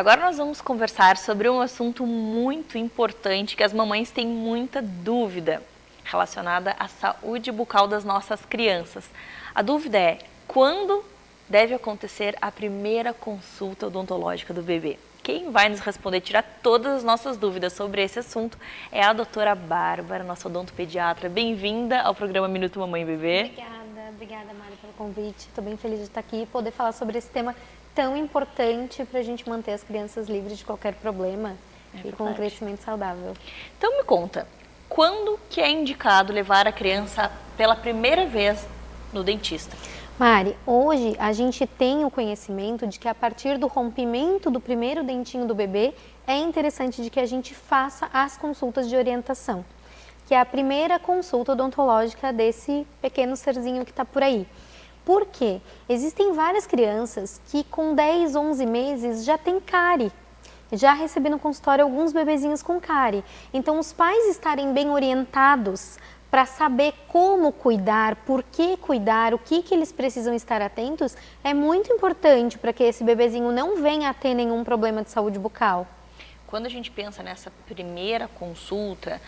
Agora nós vamos conversar sobre um assunto muito importante que as mamães têm muita dúvida relacionada à saúde bucal das nossas crianças. A dúvida é: quando deve acontecer a primeira consulta odontológica do bebê? Quem vai nos responder, tirar todas as nossas dúvidas sobre esse assunto é a doutora Bárbara, nossa odontopediatra. Bem-vinda ao programa Minuto Mamãe e Bebê. Obrigada, Mari, pelo convite. Estou bem feliz de estar aqui e poder falar sobre esse tema tão importante para a gente manter as crianças livres de qualquer problema e com um crescimento saudável. Então me conta, quando que é indicado levar a criança pela primeira vez no dentista? Mari, hoje a gente tem o conhecimento de que a partir do rompimento do primeiro dentinho do bebê, é interessante de que a gente faça as consultas de orientação, que é a primeira consulta odontológica desse pequeno serzinho que está por aí. Por quê? Existem várias crianças que com 10, 11 meses já tem cárie. Já recebi no consultório alguns bebezinhos com cárie. Então, os pais estarem bem orientados para saber como cuidar, por que cuidar, o que eles precisam estar atentos, é muito importante para que esse bebezinho não venha a ter nenhum problema de saúde bucal. Quando a gente pensa nessa primeira consulta,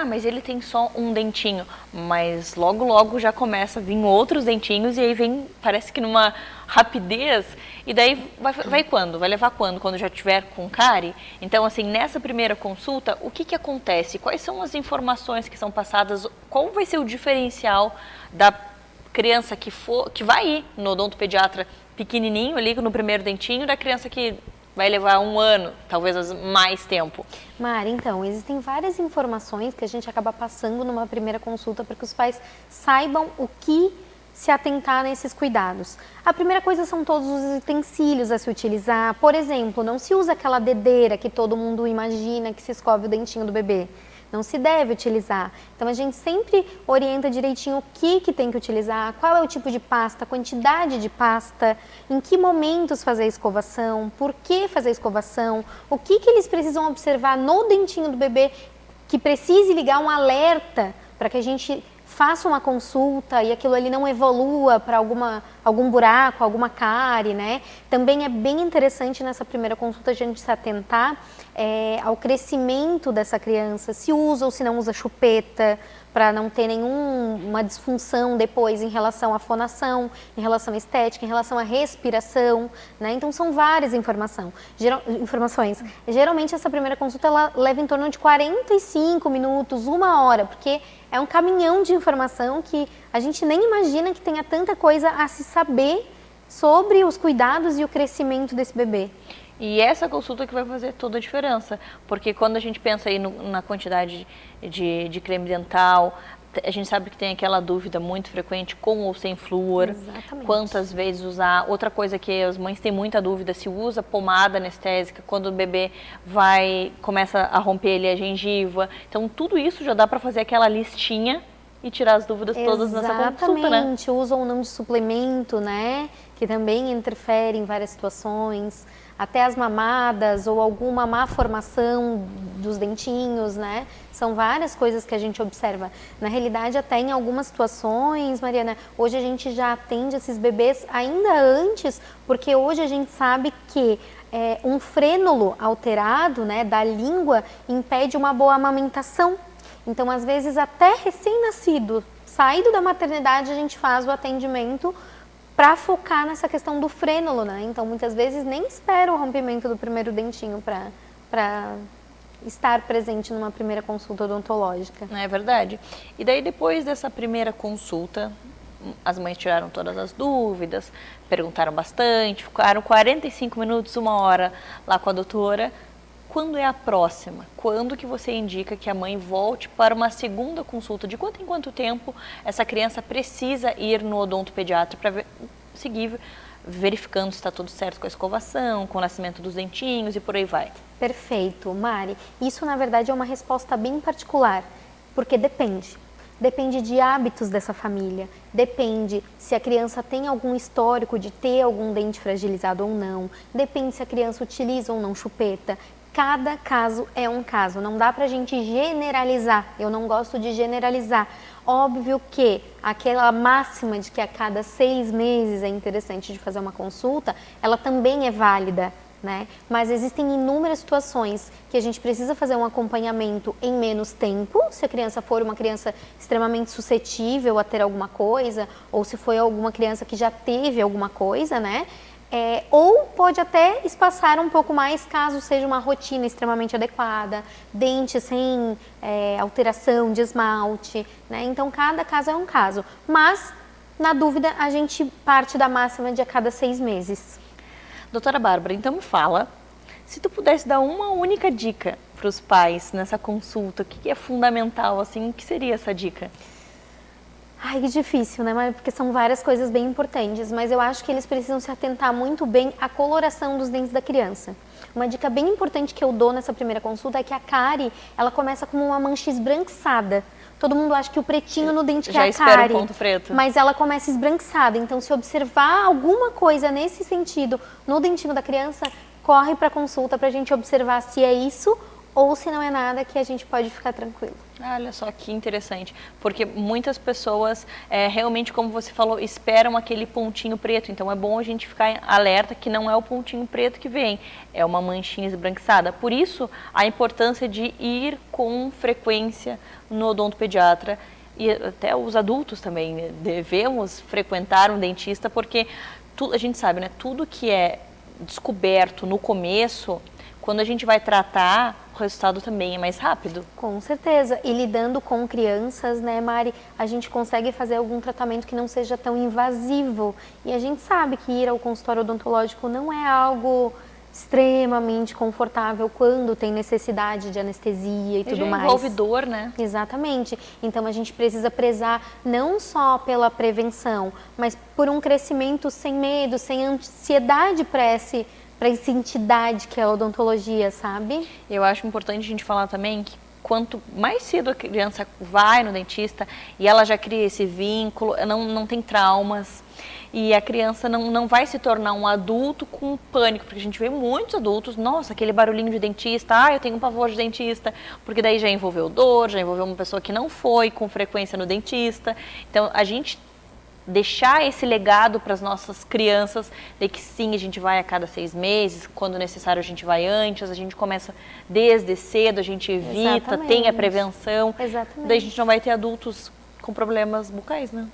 mas ele tem só um dentinho, mas logo já começa a vir outros dentinhos e aí vem, parece que numa rapidez, e daí vai quando? Vai levar quando? Quando já tiver com cárie? Então, assim, nessa primeira consulta, o que acontece? Quais são as informações que são passadas? Qual vai ser o diferencial da criança que vai ir no odontopediatra pequenininho ali no primeiro dentinho, da criança que vai levar um ano, talvez mais tempo? Mari, então, existem várias informações que a gente acaba passando numa primeira consulta para que os pais saibam o que se atentar nesses cuidados. A primeira coisa são todos os utensílios a se utilizar. Por exemplo, não se usa aquela dedeira que todo mundo imagina que se escove o dentinho do bebê. Não se deve utilizar. Então, a gente sempre orienta direitinho o que tem que utilizar, qual é o tipo de pasta, a quantidade de pasta, em que momentos fazer a escovação, por que fazer a escovação, o que eles precisam observar no dentinho do bebê, que precise ligar um alerta para que a gente faça uma consulta e aquilo ali não evolua para algum buraco, alguma cárie, né? Também é bem interessante nessa primeira consulta a gente se atentar ao crescimento dessa criança, se usa ou se não usa chupeta, para não ter nenhuma disfunção depois em relação à fonação, em relação à estética, em relação à respiração, né? Então são várias informações. Geralmente essa primeira consulta ela leva em torno de 45 minutos, 1 hora, porque é um caminhão de informação que a gente nem imagina que tenha tanta coisa a se saber sobre os cuidados e o crescimento desse bebê. E essa consulta que vai fazer toda a diferença, porque quando a gente pensa aí na quantidade de creme dental, a gente sabe que tem aquela dúvida muito frequente, com ou sem flúor. Exatamente. Quantas vezes usar. Outra coisa que as mães têm muita dúvida, se usa pomada anestésica quando o bebê começa a romper ali a gengiva. Então tudo isso já dá para fazer aquela listinha e tirar as dúvidas todas nessa consulta, né? Exatamente, uso ou não de suplemento, né? Que também interfere em várias situações. Até as mamadas ou alguma má formação dos dentinhos, né? São várias coisas que a gente observa. Na realidade, até em algumas situações, Mariana, hoje a gente já atende esses bebês ainda antes, porque hoje a gente sabe que um frênulo alterado, né, da língua impede uma boa amamentação. Então, às vezes, até recém-nascido, saído da maternidade, a gente faz o atendimento para focar nessa questão do frênulo, né? Então, muitas vezes nem espera o rompimento do primeiro dentinho para estar presente numa primeira consulta odontológica. É verdade. E daí, depois dessa primeira consulta, as mães tiraram todas as dúvidas, perguntaram bastante, ficaram 45 minutos, 1 hora lá com a doutora. Quando é a próxima? Quando que você indica que a mãe volte para uma segunda consulta? De quanto em quanto tempo essa criança precisa ir no odontopediatra para seguir verificando se está tudo certo com a escovação, com o nascimento dos dentinhos e por aí vai? Perfeito, Mari. Isso, na verdade, é uma resposta bem particular, porque depende. Depende de hábitos dessa família, depende se a criança tem algum histórico de ter algum dente fragilizado ou não, depende se a criança utiliza ou não chupeta. Cada caso é um caso, não dá pra gente generalizar, eu não gosto de generalizar. Óbvio que aquela máxima de que a cada 6 meses é interessante de fazer uma consulta, ela também é válida, né? Mas existem inúmeras situações que a gente precisa fazer um acompanhamento em menos tempo, se a criança for uma criança extremamente suscetível a ter alguma coisa, ou se foi alguma criança que já teve alguma coisa, né? Ou pode até espaçar um pouco mais caso seja uma rotina extremamente adequada, dente sem alteração de esmalte, né? Então, cada caso é um caso. Mas, na dúvida, a gente parte da máxima de a cada 6 meses. Doutora Bárbara, então me fala, se tu pudesse dar uma única dica para os pais nessa consulta, o que é fundamental, assim, o que seria essa dica? Ai, que difícil, né? Porque são várias coisas bem importantes, mas eu acho que eles precisam se atentar muito bem à coloração dos dentes da criança. Uma dica bem importante que eu dou nessa primeira consulta é que a cárie, ela começa como uma mancha esbranquiçada. Todo mundo acha que o pretinho no dente que é a cárie, ponto preto. Mas ela começa esbranquiçada. Então, se observar alguma coisa nesse sentido no dentinho da criança, corre para consulta para a gente observar se é isso ou se não é nada, que a gente pode ficar tranquilo. Olha só que interessante, porque muitas pessoas, realmente, como você falou, esperam aquele pontinho preto, então é bom a gente ficar alerta que não é o pontinho preto que vem, é uma manchinha esbranquiçada. Por isso, a importância de ir com frequência no odontopediatra, e até os adultos também devemos frequentar um dentista, porque a gente sabe, né, tudo que é descoberto no começo, quando a gente vai tratar, o resultado também é mais rápido. Com certeza. E lidando com crianças, né, Mari, a gente consegue fazer algum tratamento que não seja tão invasivo. E a gente sabe que ir ao consultório odontológico não é algo extremamente confortável quando tem necessidade de anestesia e tudo mais. Envolve dor, né? Exatamente. Então a gente precisa prezar não só pela prevenção, mas por um crescimento sem medo, sem ansiedade para essa entidade que é a odontologia, sabe? Eu acho importante a gente falar também que quanto mais cedo a criança vai no dentista e ela já cria esse vínculo, não tem traumas, e a criança não vai se tornar um adulto com pânico, porque a gente vê muitos adultos, nossa, aquele barulhinho de dentista, eu tenho um pavor de dentista, porque daí já envolveu dor, já envolveu uma pessoa que não foi com frequência no dentista. Então, a gente deixar esse legado para as nossas crianças, de que sim, a gente vai a cada 6 meses, quando necessário a gente vai antes, a gente começa desde cedo, a gente evita, tem a prevenção. Exatamente. Daí a gente não vai ter adultos com problemas bucais, né?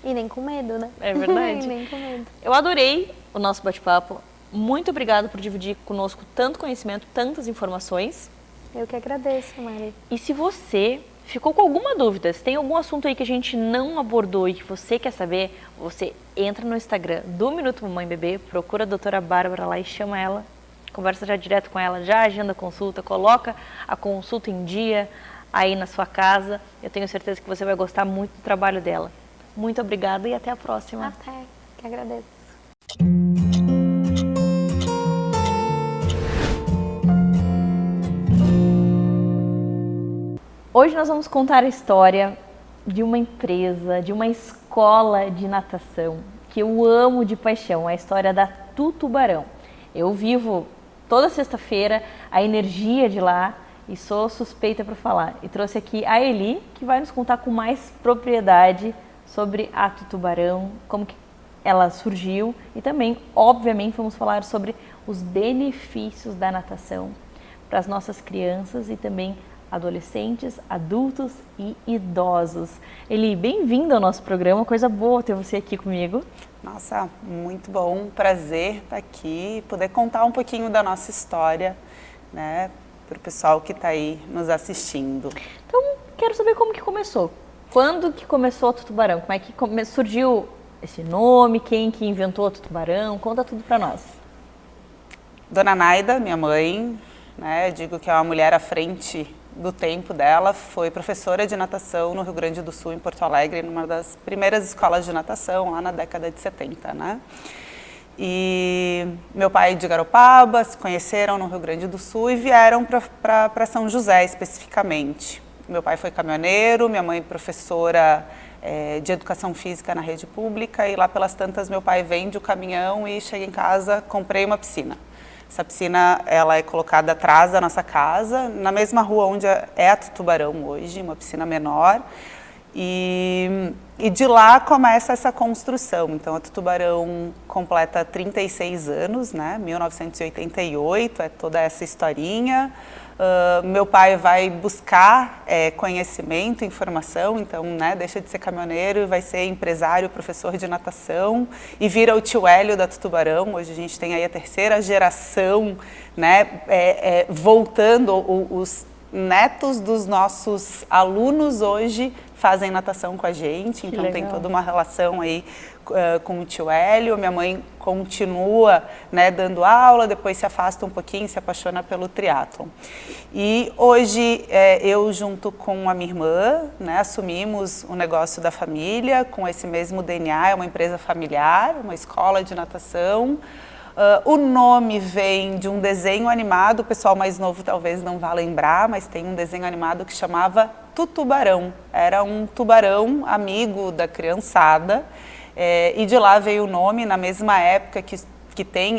E nem com medo, né? É verdade. E nem com medo. Eu adorei o nosso bate-papo. Muito obrigada por dividir conosco tanto conhecimento, tantas informações. Eu que agradeço, Mari. E se você ficou com alguma dúvida, se tem algum assunto aí que a gente não abordou e que você quer saber, você entra no Instagram do Minuto Mamãe Bebê, procura a doutora Bárbara lá e chama ela, conversa já direto com ela, já agenda a consulta, coloca a consulta em dia aí na sua casa. Eu tenho certeza que você vai gostar muito do trabalho dela. Muito obrigada e até a próxima. Até, que agradeço. Hoje nós vamos contar a história de uma empresa, de uma escola de natação que eu amo de paixão, a história da Tutubarão. Eu vivo toda sexta-feira a energia de lá e sou suspeita para falar. E trouxe aqui a Eli, que vai nos contar com mais propriedade sobre a Tutubarão, como que ela surgiu e também, obviamente, vamos falar sobre os benefícios da natação para as nossas crianças e também adolescentes, adultos e idosos. Eli, bem-vindo ao nosso programa, coisa boa ter você aqui comigo. Nossa, muito bom, prazer estar aqui, poder contar um pouquinho da nossa história, né, para o pessoal que está aí nos assistindo. Então, quero saber como que começou. Quando que começou a Tutubarão? Como é que surgiu esse nome? Quem que inventou a Tutubarão? Conta tudo para nós. Dona Naida, minha mãe, né, digo que é uma mulher à frente do tempo dela, foi professora de natação no Rio Grande do Sul, em Porto Alegre, numa das primeiras escolas de natação, lá na década de 70, né? E meu pai de Garopaba, se conheceram no Rio Grande do Sul e vieram para São José, especificamente. Meu pai foi caminhoneiro, minha mãe professora de educação física na rede pública, e lá pelas tantas meu pai vende o caminhão e chega em casa, comprei uma piscina. Essa piscina, ela é colocada atrás da nossa casa, na mesma rua onde é a Tutubarão hoje, uma piscina menor. E E de lá começa essa construção. Então a Tutubarão completa 36 anos, né? 1988, é toda essa historinha. Meu pai vai buscar conhecimento, informação, então, né, deixa de ser caminhoneiro e vai ser empresário, professor de natação e vira o tio Hélio da Tutubarão. Hoje a gente tem aí a terceira geração, né, voltando, os netos dos nossos alunos hoje fazem natação com a gente, então tem toda uma relação aí com o tio Hélio. Minha mãe continua, né, dando aula, depois se afasta um pouquinho, se apaixona pelo triatlon. E hoje eu junto com a minha irmã, né, assumimos o negócio da família com esse mesmo DNA, é uma empresa familiar, uma escola de natação. O nome vem de um desenho animado, o pessoal mais novo talvez não vá lembrar, mas tem um desenho animado que chamava Tutubarão. Era um tubarão amigo da criançada, e de lá veio o nome. Na mesma época que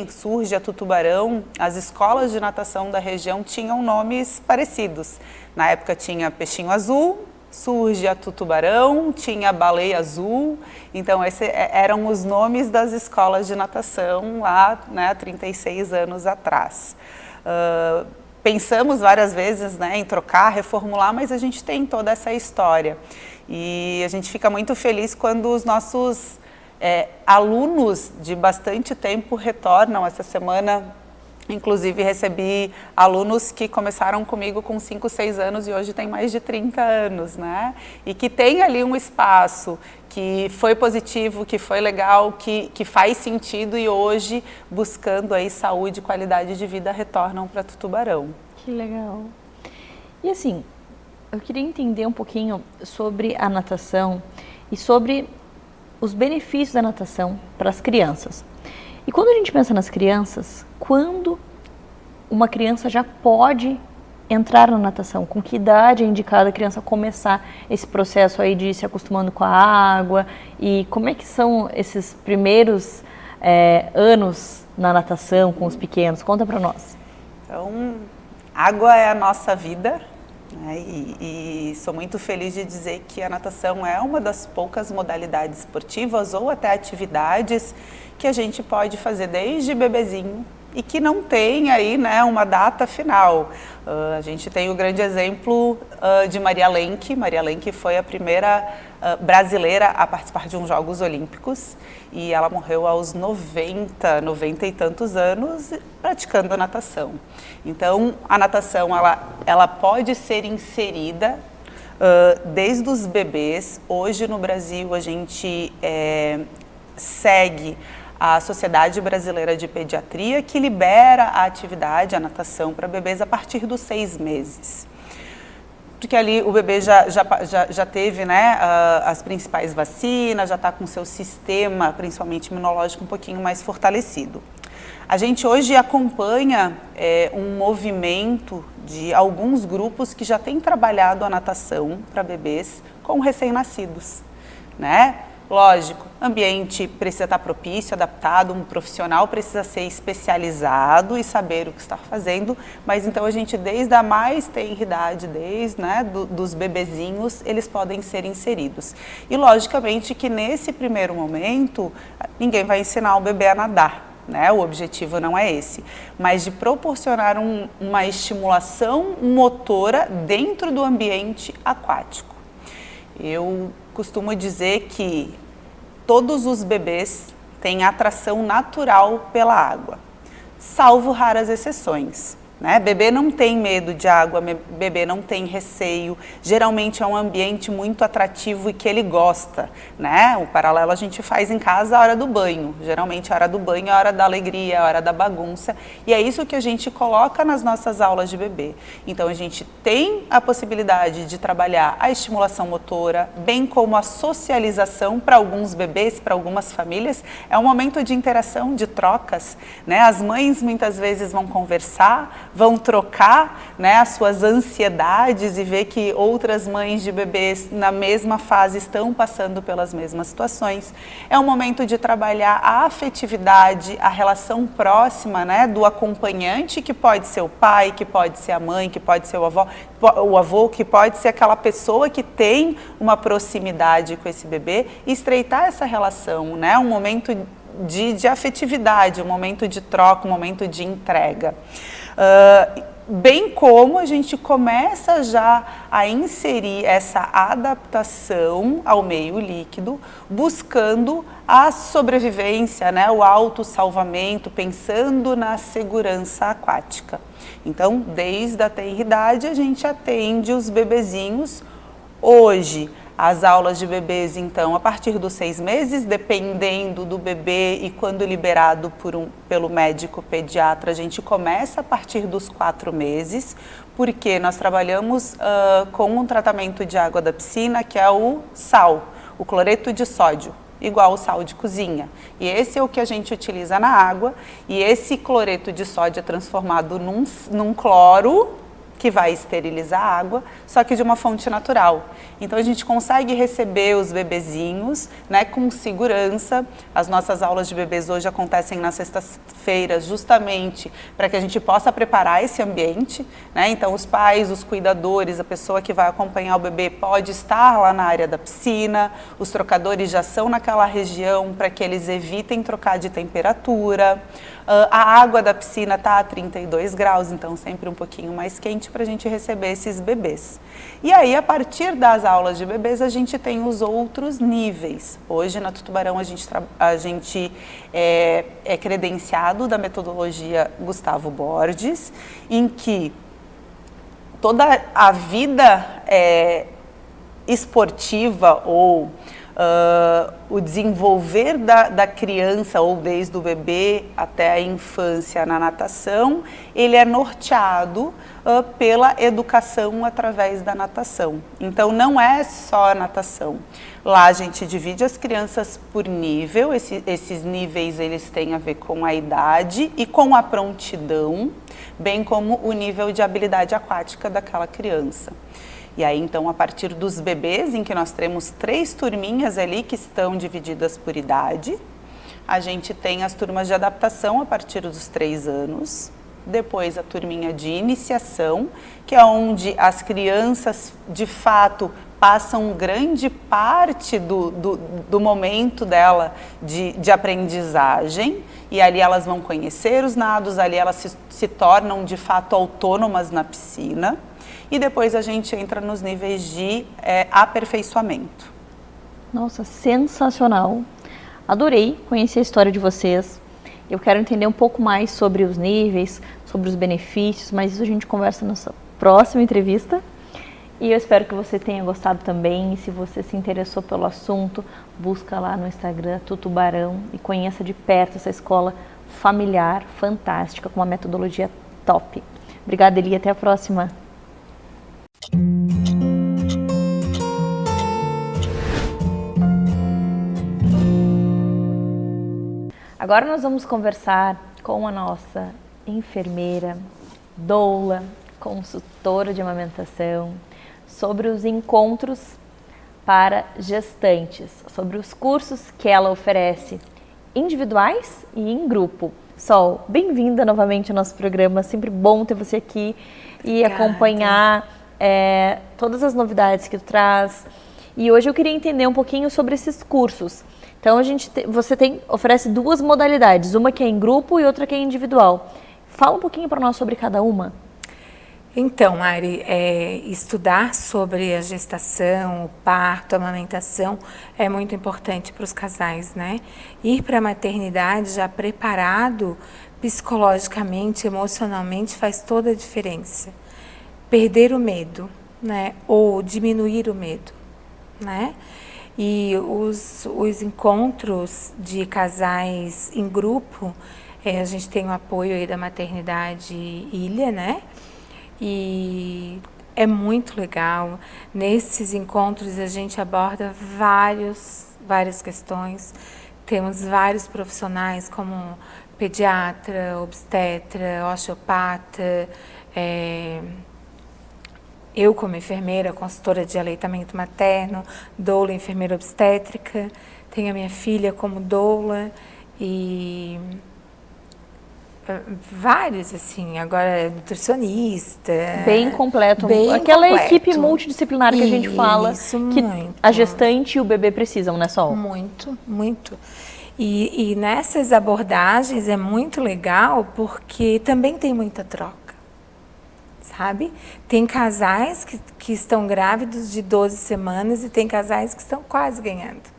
surge a Tutubarão, as escolas de natação da região tinham nomes parecidos. Na época tinha Peixinho Azul, surge a Tutubarão, tinha Baleia Azul, então esses eram os nomes das escolas de natação lá, né, há 36 anos atrás. Pensamos várias vezes, né, em trocar, reformular, mas a gente tem toda essa história. E a gente fica muito feliz quando os nossos alunos de bastante tempo retornam. Essa semana, inclusive, recebi alunos que começaram comigo com 5, 6 anos e hoje têm mais de 30 anos, né? E que tem ali um espaço que foi positivo, que foi legal, que faz sentido e hoje, buscando aí saúde e qualidade de vida, retornam para Tutubarão. Que legal. E assim, eu queria entender um pouquinho sobre a natação e sobre os benefícios da natação para as crianças. E quando a gente pensa nas crianças, quando uma criança já pode entrar na natação? Com que idade é indicada a criança começar esse processo aí de ir se acostumando com a água? E como é que são esses primeiros anos na natação com os pequenos? Conta para nós. Então, água é a nossa vida, né? E sou muito feliz de dizer que a natação é uma das poucas modalidades esportivas ou até atividades que a gente pode fazer desde bebezinho e que não tem aí, né, uma data final. A gente tem o grande exemplo de Maria Lenk. Maria Lenk foi a primeira brasileira a participar de uns Jogos Olímpicos e ela morreu aos 90 e tantos anos praticando natação. Então, a natação ela pode ser inserida desde os bebês. Hoje no Brasil a gente segue a Sociedade Brasileira de Pediatria, que libera a atividade, a natação para bebês a partir dos 6 meses. Porque ali o bebê já teve, né, as principais vacinas, já está com o seu sistema, principalmente imunológico, um pouquinho mais fortalecido. A gente hoje acompanha um movimento de alguns grupos que já têm trabalhado a natação para bebês com recém-nascidos, né? Lógico, o ambiente precisa estar propício, adaptado, um profissional precisa ser especializado e saber o que está fazendo, mas então a gente desde a mais tenra idade, desde, né, dos bebezinhos, eles podem ser inseridos. E logicamente que nesse primeiro momento, ninguém vai ensinar o bebê a nadar, né? O objetivo não é esse, mas de proporcionar uma estimulação motora dentro do ambiente aquático. Eu costumo dizer que todos os bebês têm atração natural pela água, salvo raras exceções, né? Bebê não tem medo de água, bebê não tem receio, geralmente é um ambiente muito atrativo e que ele gosta, né? O paralelo a gente faz em casa a hora do banho, geralmente a hora do banho é a hora da alegria, a hora da bagunça, e é isso que a gente coloca nas nossas aulas de bebê. Então a gente tem a possibilidade de trabalhar a estimulação motora, bem como a socialização para alguns bebês, para algumas famílias, é um momento de interação, de trocas, né? As mães muitas vezes vão conversar, vão trocar, né, as suas ansiedades e ver que outras mães de bebês na mesma fase estão passando pelas mesmas situações. É um momento de trabalhar a afetividade, a relação próxima, né, do acompanhante, que pode ser o pai, que pode ser a mãe, que pode ser o avô, que pode ser aquela pessoa que tem uma proximidade com esse bebê, e estreitar essa relação, né, um momento de afetividade, um momento de troca, um momento de entrega. Bem como a gente começa já a inserir essa adaptação ao meio líquido, buscando a sobrevivência, né, o autossalvamento, pensando na segurança aquática. Então, desde a tenridade, a gente atende os bebezinhos. Hoje, as aulas de bebês, então, a partir dos 6 meses, dependendo do bebê e quando liberado pelo médico pediatra, a gente começa a partir dos 4 meses, porque nós trabalhamos com um tratamento de água da piscina, que é o sal, o cloreto de sódio, igual o sal de cozinha. E esse é o que a gente utiliza na água, e esse cloreto de sódio é transformado num cloro, que vai esterilizar a água, só que de uma fonte natural. Então a gente consegue receber os bebezinhos, né, com segurança. As nossas aulas de bebês hoje acontecem nas sextas-feiras, justamente para que a gente possa preparar esse ambiente, né? Então os pais, os cuidadores, a pessoa que vai acompanhar o bebê pode estar lá na área da piscina, os trocadores já são naquela região para que eles evitem trocar de temperatura. A água da piscina está a 32 graus, então sempre um pouquinho mais quente para a gente receber esses bebês. E aí, a partir das aulas de bebês, a gente tem os outros níveis. Hoje, na Tutubarão, a gente é credenciado da metodologia Gustavo Borges, em que toda a vida esportiva ou o desenvolver da criança, ou desde o bebê até a infância na natação, ele é norteado pela educação através da natação. Então não é só a natação. Lá a gente divide as crianças por nível, esses níveis eles têm a ver com a idade e com a prontidão, bem como o nível de habilidade aquática daquela criança. E aí, então, a partir dos bebês, em que nós temos 3 turminhas ali que estão divididas por idade, a gente tem as turmas de adaptação a partir dos 3 anos, depois a turminha de iniciação, que é onde as crianças, de fato, passam grande parte do momento dela de aprendizagem, e ali elas vão conhecer os nados, ali elas se tornam, de fato, autônomas na piscina. E depois a gente entra nos níveis de aperfeiçoamento. Nossa, sensacional! Adorei conhecer a história de vocês. Eu quero entender um pouco mais sobre os níveis, sobre os benefícios, mas isso a gente conversa na nossa próxima entrevista. E eu espero que você tenha gostado também. E se você se interessou pelo assunto, busca lá no Instagram Tutubarão e conheça de perto essa escola familiar, fantástica, com uma metodologia top. Obrigada, Eli, até a próxima! Agora nós vamos conversar com a nossa enfermeira, doula, consultora de amamentação, sobre os encontros para gestantes, sobre os cursos que ela oferece, individuais e em grupo. Sol, bem-vinda novamente ao nosso programa, sempre bom ter você aqui e acompanhar todas as novidades que tu traz. E hoje eu queria entender um pouquinho sobre esses cursos. Então você oferece 2 modalidades, uma que é em grupo e outra que é individual. Fala um pouquinho para nós sobre cada uma. Então, Mari, estudar sobre a gestação, o parto, a amamentação é muito importante para os casais, né? Ir para a maternidade já preparado psicologicamente, emocionalmente, faz toda a diferença. Perder o medo, né? Ou diminuir o medo, né? E os encontros de casais em grupo, a gente tem o apoio aí da Maternidade Ilha, né? E é muito legal. Nesses encontros a gente aborda várias questões. Temos vários profissionais como pediatra, obstetra, osteopata, eu como enfermeira, consultora de aleitamento materno, doula, enfermeira obstétrica, tenho a minha filha como doula e vários, assim, agora nutricionista. Bem completo. Bem Aquela completo. equipe multidisciplinar que a gente fala que muito. a gestante e o bebê precisam, né, Sol? Muito, muito. E nessas abordagens é muito legal porque também tem muita troca, sabe? Tem casais que estão grávidos de 12 semanas e tem casais que estão quase ganhando.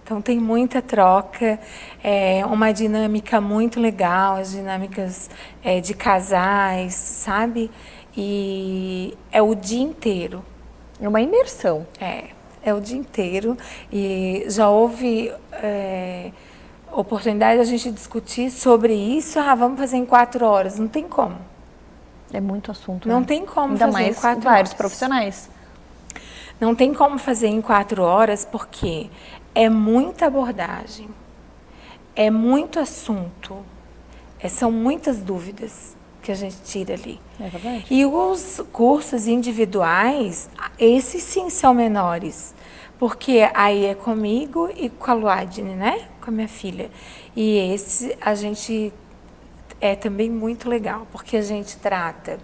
Então tem muita troca, uma dinâmica muito legal, as dinâmicas de casais, sabe? E é o dia inteiro. É uma imersão. É o dia inteiro e já houve oportunidade de a gente discutir sobre isso. Vamos fazer em 4 horas. Não tem como. É muito assunto. Não né? tem como Ainda fazer mais em 4 vários horas. profissionais. Não tem como fazer em 4 horas porque é muita abordagem, é muito assunto, são muitas dúvidas que a gente tira ali. É verdade. E os cursos individuais, esses sim são menores, porque aí é comigo e com a Luadine, né? Com a minha filha. E esse a gente é também muito legal, porque a gente trata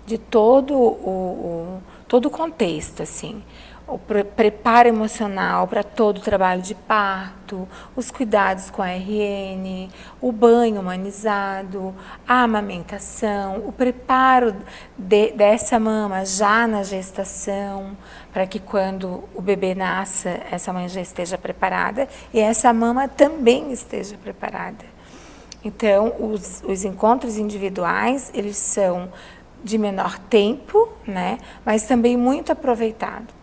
de todo o contexto, assim. O preparo emocional para todo o trabalho de parto, os cuidados com a RN, o banho humanizado, a amamentação, o preparo dessa mama já na gestação, para que quando o bebê nasça, essa mãe já esteja preparada e essa mama também esteja preparada. Então, os encontros individuais, eles são de menor tempo, né, mas também muito aproveitado.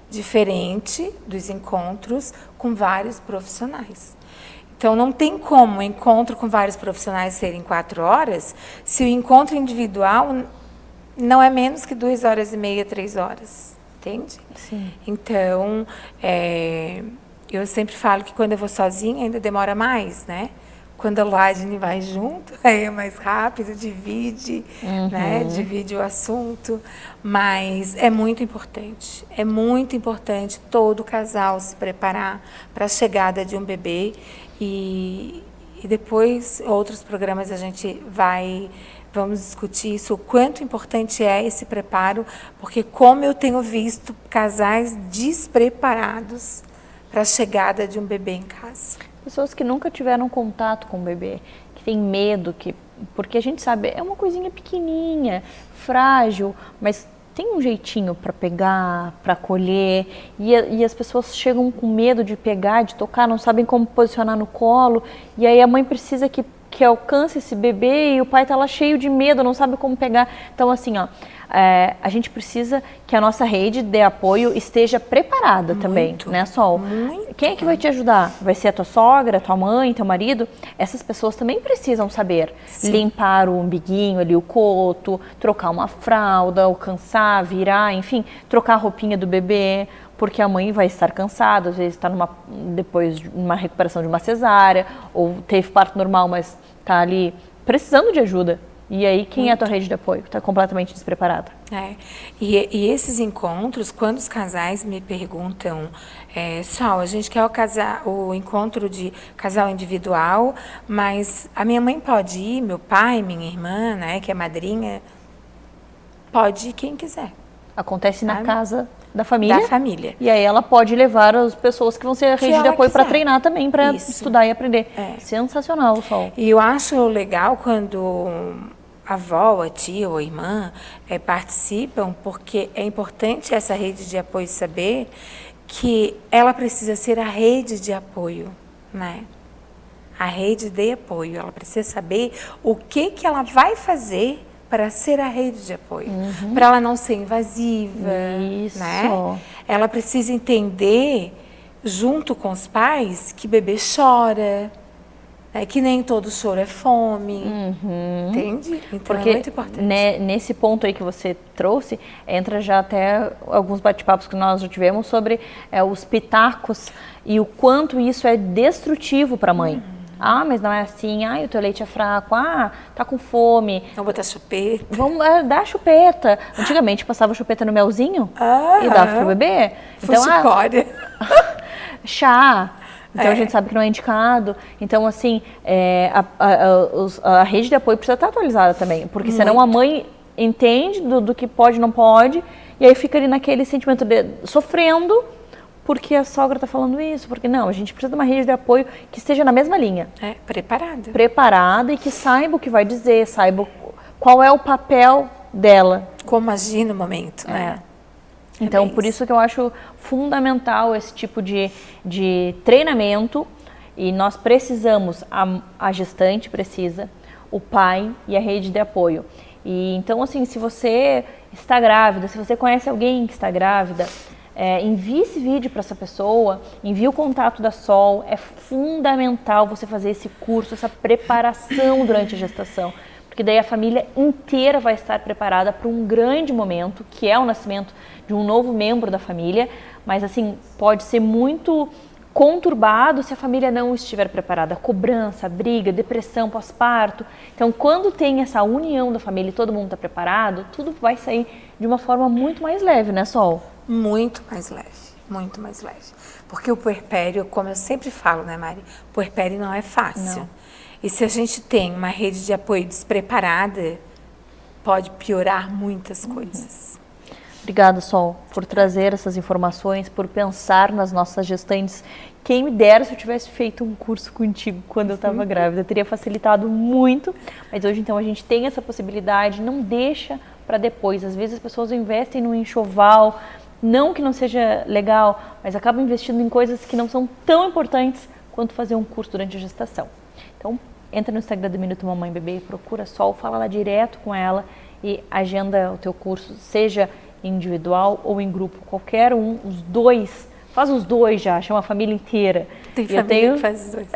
Diferente dos encontros com vários profissionais. Então, não tem como o encontro com vários profissionais serem 4 horas, se o encontro individual não é menos que 2 horas e meia, 3 horas, entende? Sim. Então, eu sempre falo que quando eu vou sozinha ainda demora mais, né? Quando a Luadine vai junto, aí é mais rápido, divide, né? Divide o assunto, mas é muito importante todo casal se preparar para a chegada de um bebê e depois outros programas a gente vamos discutir isso, o quanto importante é esse preparo, porque como eu tenho visto casais despreparados para a chegada de um bebê em casa. Pessoas que nunca tiveram contato com o bebê, que tem medo, porque a gente sabe, é uma coisinha pequenininha, frágil, mas tem um jeitinho para pegar, para acolher, e as pessoas chegam com medo de pegar, de tocar, não sabem como posicionar no colo, e aí a mãe precisa que alcance esse bebê e o pai está lá cheio de medo, não sabe como pegar. Então, assim, ó, a gente precisa que a nossa rede de apoio esteja preparada também, né, Sol? Quem é que vai te ajudar? Vai ser a tua sogra, tua mãe, teu marido? Essas pessoas também precisam saber limpar o umbiguinho ali, o coto, trocar uma fralda, alcançar, virar, enfim, trocar a roupinha do bebê, porque a mãe vai estar cansada, às vezes está depois de uma recuperação de uma cesárea, ou teve parto normal, mas está ali precisando de ajuda. E aí, quem é a tua rede de apoio? Está completamente despreparada. E esses encontros, quando os casais me perguntam, Sol, a gente quer o encontro de casal individual, mas a minha mãe pode ir, meu pai, minha irmã, né, que é madrinha, pode ir quem quiser. Acontece na casa da família. Da família. E aí ela pode levar as pessoas que vão ser a rede de apoio para treinar também, para estudar e aprender. Sensacional, Sol. E eu acho legal quando a avó, a tia ou a irmã participam, porque é importante essa rede de apoio saber que ela precisa ser a rede de apoio, né? A rede de apoio. Ela precisa saber o que ela vai fazer para ser a rede de apoio, para ela não ser invasiva, né? Ela precisa entender, junto com os pais, que bebê chora, que nem todo choro é fome, entende? Então porque é muito importante. Nesse ponto aí que você trouxe, entra já até alguns bate-papos que nós já tivemos sobre os pitacos e o quanto isso é destrutivo para a mãe. Ah, mas não é assim. Ah, o teu leite é fraco. Ah, tá com fome. Vamos botar chupeta. Vamos dar chupeta. Antigamente passava chupeta no melzinho e dava pro bebê. Então, Fuxicória. chá. Então a gente sabe que não é indicado. Então, assim, a rede de apoio precisa estar atualizada também. Porque senão a mãe entende do que pode e não pode. E aí fica ali naquele sentimento de sofrendo porque a sogra está falando isso. Porque não, a gente precisa de uma rede de apoio que esteja na mesma linha. Preparada. Preparada e que saiba o que vai dizer, saiba qual é o papel dela. Como agir no momento, né? Então, por isso que eu acho fundamental esse tipo de treinamento, e nós precisamos, a gestante precisa, o pai e a rede de apoio. E então, assim, se você está grávida, se você conhece alguém que está grávida, envie esse vídeo para essa pessoa, envie o contato da Sol. É fundamental você fazer esse curso, essa preparação durante a gestação. Porque daí a família inteira vai estar preparada para um grande momento, que é o nascimento de um novo membro da família, mas assim, pode ser muito conturbado se a família não estiver preparada. Cobrança, briga, depressão, pós-parto. Então, quando tem essa união da família e todo mundo está preparado, tudo vai sair de uma forma muito mais leve, né, Sol? Muito mais leve, muito mais leve. Porque o puerpério, como eu sempre falo, né, Mari? O puerpério não é fácil. Não. E se a gente tem uma rede de apoio despreparada, pode piorar muitas coisas. Obrigada, Sol, por trazer essas informações, por pensar nas nossas gestantes. Quem me dera se eu tivesse feito um curso contigo quando eu estava grávida, teria facilitado muito. Mas hoje, então, a gente tem essa possibilidade, não deixa para depois. Às vezes as pessoas investem no enxoval, não que não seja legal, mas acabam investindo em coisas que não são tão importantes quanto fazer um curso durante a gestação. Então, entra no Instagram do Minuto Mamãe Bebê, procura a Sol, fala lá direto com ela e agenda o teu curso, seja individual ou em grupo, qualquer um, os dois, faz os dois já, chama a família inteira. Tem família que faz os dois.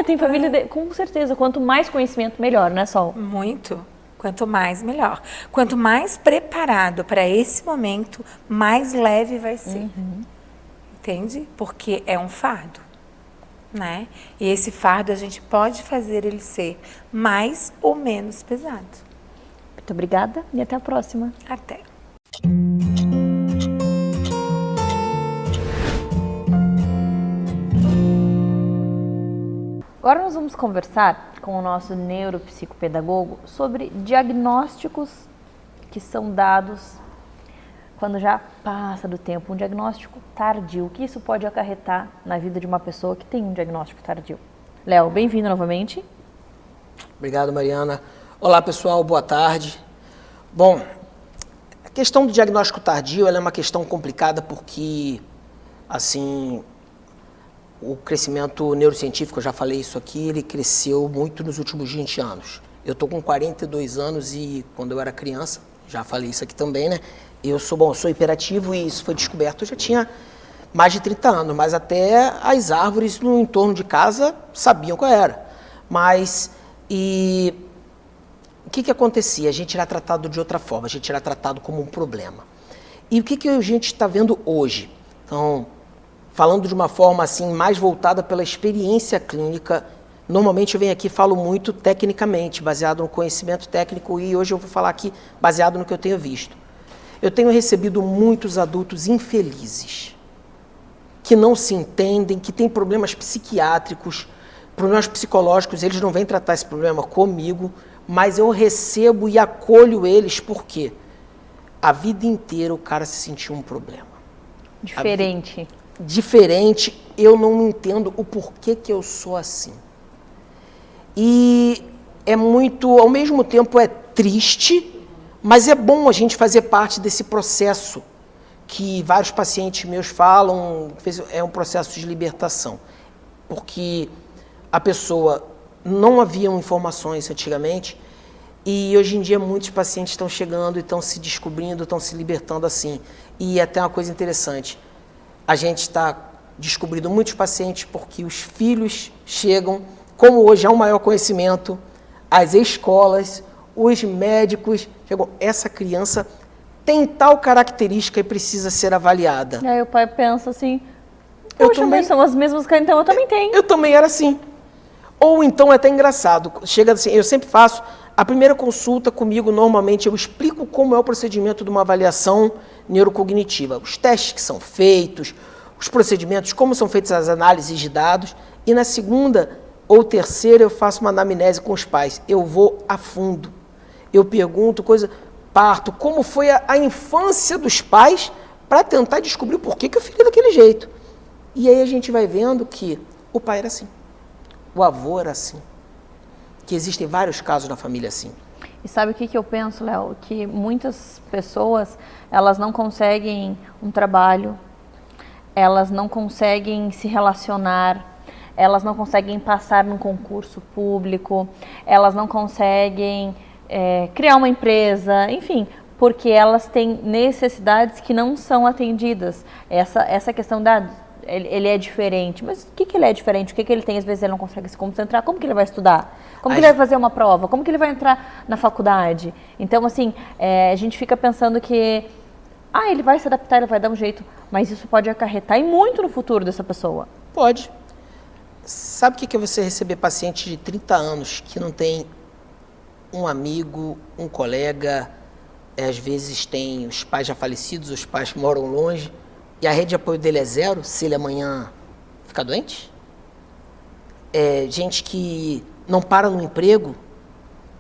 Tem família, com certeza, quanto mais conhecimento, melhor, né, Sol? Muito. Quanto mais, melhor. Quanto mais preparado para esse momento, mais leve vai ser. Entende? Porque é um fardo, né? E esse fardo a gente pode fazer ele ser mais ou menos pesado. Muito obrigada e até a próxima. Até. Agora nós vamos conversar com o nosso neuropsicopedagogo sobre diagnósticos que são dados quando já passa do tempo, um diagnóstico tardio. O que isso pode acarretar na vida de uma pessoa que tem um diagnóstico tardio? Léo, bem-vindo novamente. Obrigado, Mariana. Olá, pessoal, boa tarde. Bom, a questão do diagnóstico tardio ela é uma questão complicada porque, assim, o crescimento neurocientífico, eu já falei isso aqui, ele cresceu muito nos últimos 20 anos. Eu estou com 42 anos e quando eu era criança, já falei isso aqui também, né? Eu sou hiperativo e isso foi descoberto, eu já tinha mais de 30 anos, mas até as árvores no entorno de casa sabiam qual era. Mas, e o que acontecia? A gente era tratado de outra forma, a gente era tratado como um problema. E o que a gente está vendo hoje? Então, falando de uma forma assim mais voltada pela experiência clínica, normalmente eu venho aqui e falo muito tecnicamente, baseado no conhecimento técnico, e hoje eu vou falar aqui baseado no que eu tenho visto. Eu tenho recebido muitos adultos infelizes, que não se entendem, que têm problemas psiquiátricos, problemas psicológicos, eles não vêm tratar esse problema comigo, mas eu recebo e acolho eles porque a vida inteira o cara se sentiu um problema. Diferente. Diferente, eu não entendo o porquê que eu sou assim. E é muito, ao mesmo tempo é triste, mas é bom a gente fazer parte desse processo que vários pacientes meus falam, é um processo de libertação. Porque a pessoa, não haviam informações antigamente, e hoje em dia muitos pacientes estão chegando e estão se descobrindo, estão se libertando assim. E até uma coisa interessante, a gente está descobrindo muitos pacientes porque os filhos chegam, como hoje há um maior conhecimento, as escolas, os médicos, chegam, essa criança tem tal característica e precisa ser avaliada. E aí o pai pensa assim, poxa, mas são as mesmas, então eu também tenho. Eu também era assim. Ou então é até engraçado, chega assim, eu sempre faço, a primeira consulta comigo, normalmente eu explico como é o procedimento de uma avaliação neurocognitiva, os testes que são feitos, os procedimentos, como são feitas as análises de dados, e na segunda ou terceira eu faço uma anamnese com os pais, eu vou a fundo, eu pergunto parto, como foi a infância dos pais, para tentar descobrir o porquê que o filho é daquele jeito. E aí a gente vai vendo que o pai era assim, o avô era assim, que existem vários casos na família assim. E sabe o que eu penso, Léo? Que muitas pessoas, elas não conseguem um trabalho, elas não conseguem se relacionar, elas não conseguem passar num concurso público, elas não conseguem criar uma empresa, enfim, porque elas têm necessidades que não são atendidas. Essa questão ele é diferente, mas o que ele é diferente? O que ele tem? Às vezes ele não consegue se concentrar, como que ele vai estudar? Como que ele vai fazer uma prova? Como que ele vai entrar na faculdade? Então, assim, a gente fica pensando que ele vai se adaptar, ele vai dar um jeito, mas isso pode acarretar e muito no futuro dessa pessoa. Pode. Sabe o que é você receber paciente de 30 anos que não tem um amigo, um colega, às vezes tem os pais já falecidos, os pais moram longe, e a rede de apoio dele é zero, se ele amanhã ficar doente? Gente que não para no emprego,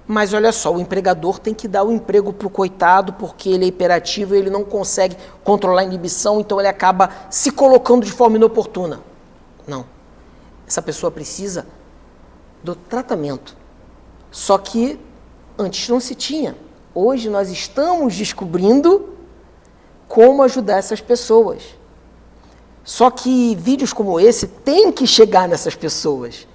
mas olha só, o empregador tem que dar o emprego para o coitado porque ele é hiperativo e ele não consegue controlar a inibição, então ele acaba se colocando de forma inoportuna. Não. Essa pessoa precisa do tratamento. Só que antes não se tinha. Hoje nós estamos descobrindo como ajudar essas pessoas. Só que vídeos como esse têm que chegar nessas pessoas,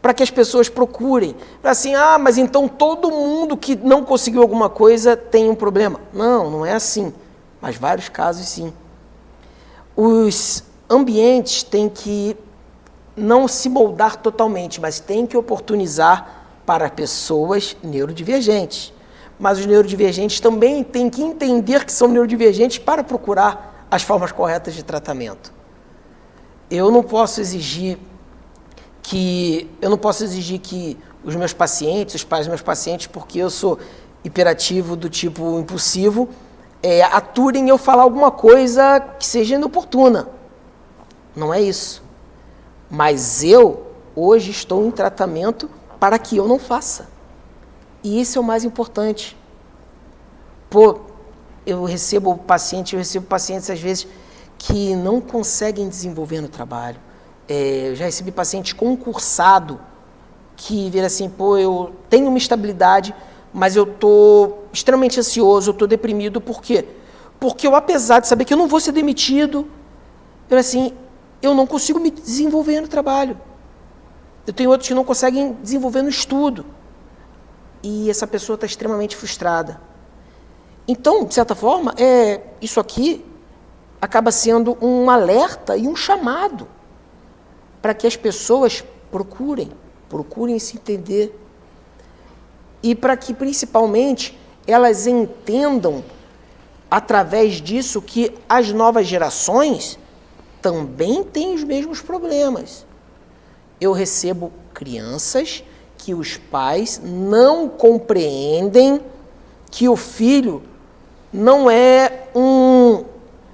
para que as pessoas procurem. Assim, mas então todo mundo que não conseguiu alguma coisa tem um problema. Não, não é assim. Mas vários casos sim. Os ambientes têm que não se moldar totalmente, mas têm que oportunizar para pessoas neurodivergentes. Mas os neurodivergentes também têm que entender que são neurodivergentes para procurar as formas corretas de tratamento. Eu não posso exigir que os meus pacientes, os pais dos meus pacientes, porque eu sou hiperativo do tipo impulsivo, aturem eu falar alguma coisa que seja inoportuna. Não é isso. Mas eu, hoje, estou em tratamento para que eu não faça. E isso é o mais importante. Eu recebo pacientes às vezes que não conseguem desenvolver no trabalho. Eu já recebi paciente concursado que vira assim, eu tenho uma estabilidade, mas eu estou extremamente ansioso, eu estou deprimido. Por quê? Porque eu, apesar de saber que eu não vou ser demitido, eu não consigo me desenvolver no trabalho. Eu tenho outros que não conseguem desenvolver no estudo. E essa pessoa está extremamente frustrada. Então, de certa forma, isso aqui acaba sendo um alerta e um chamado para que as pessoas procurem se entender. E para que, principalmente, elas entendam, através disso, que as novas gerações também têm os mesmos problemas. Eu recebo crianças que os pais não compreendem que o filho não é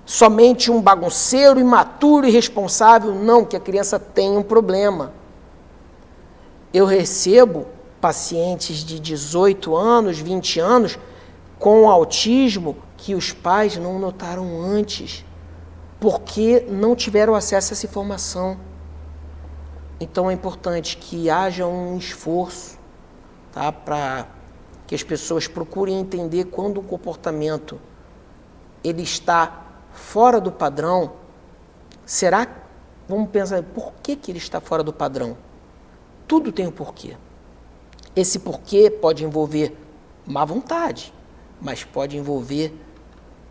somente um bagunceiro, imaturo, irresponsável, não, que a criança tem um problema. Eu recebo pacientes de 18 anos, 20 anos, com autismo, que os pais não notaram antes, porque não tiveram acesso a essa informação. Então é importante que haja um esforço, tá, para que as pessoas procurem entender quando o comportamento ele está fora do padrão. Vamos pensar, por que ele está fora do padrão? Tudo tem um porquê. Esse porquê pode envolver má vontade, mas pode envolver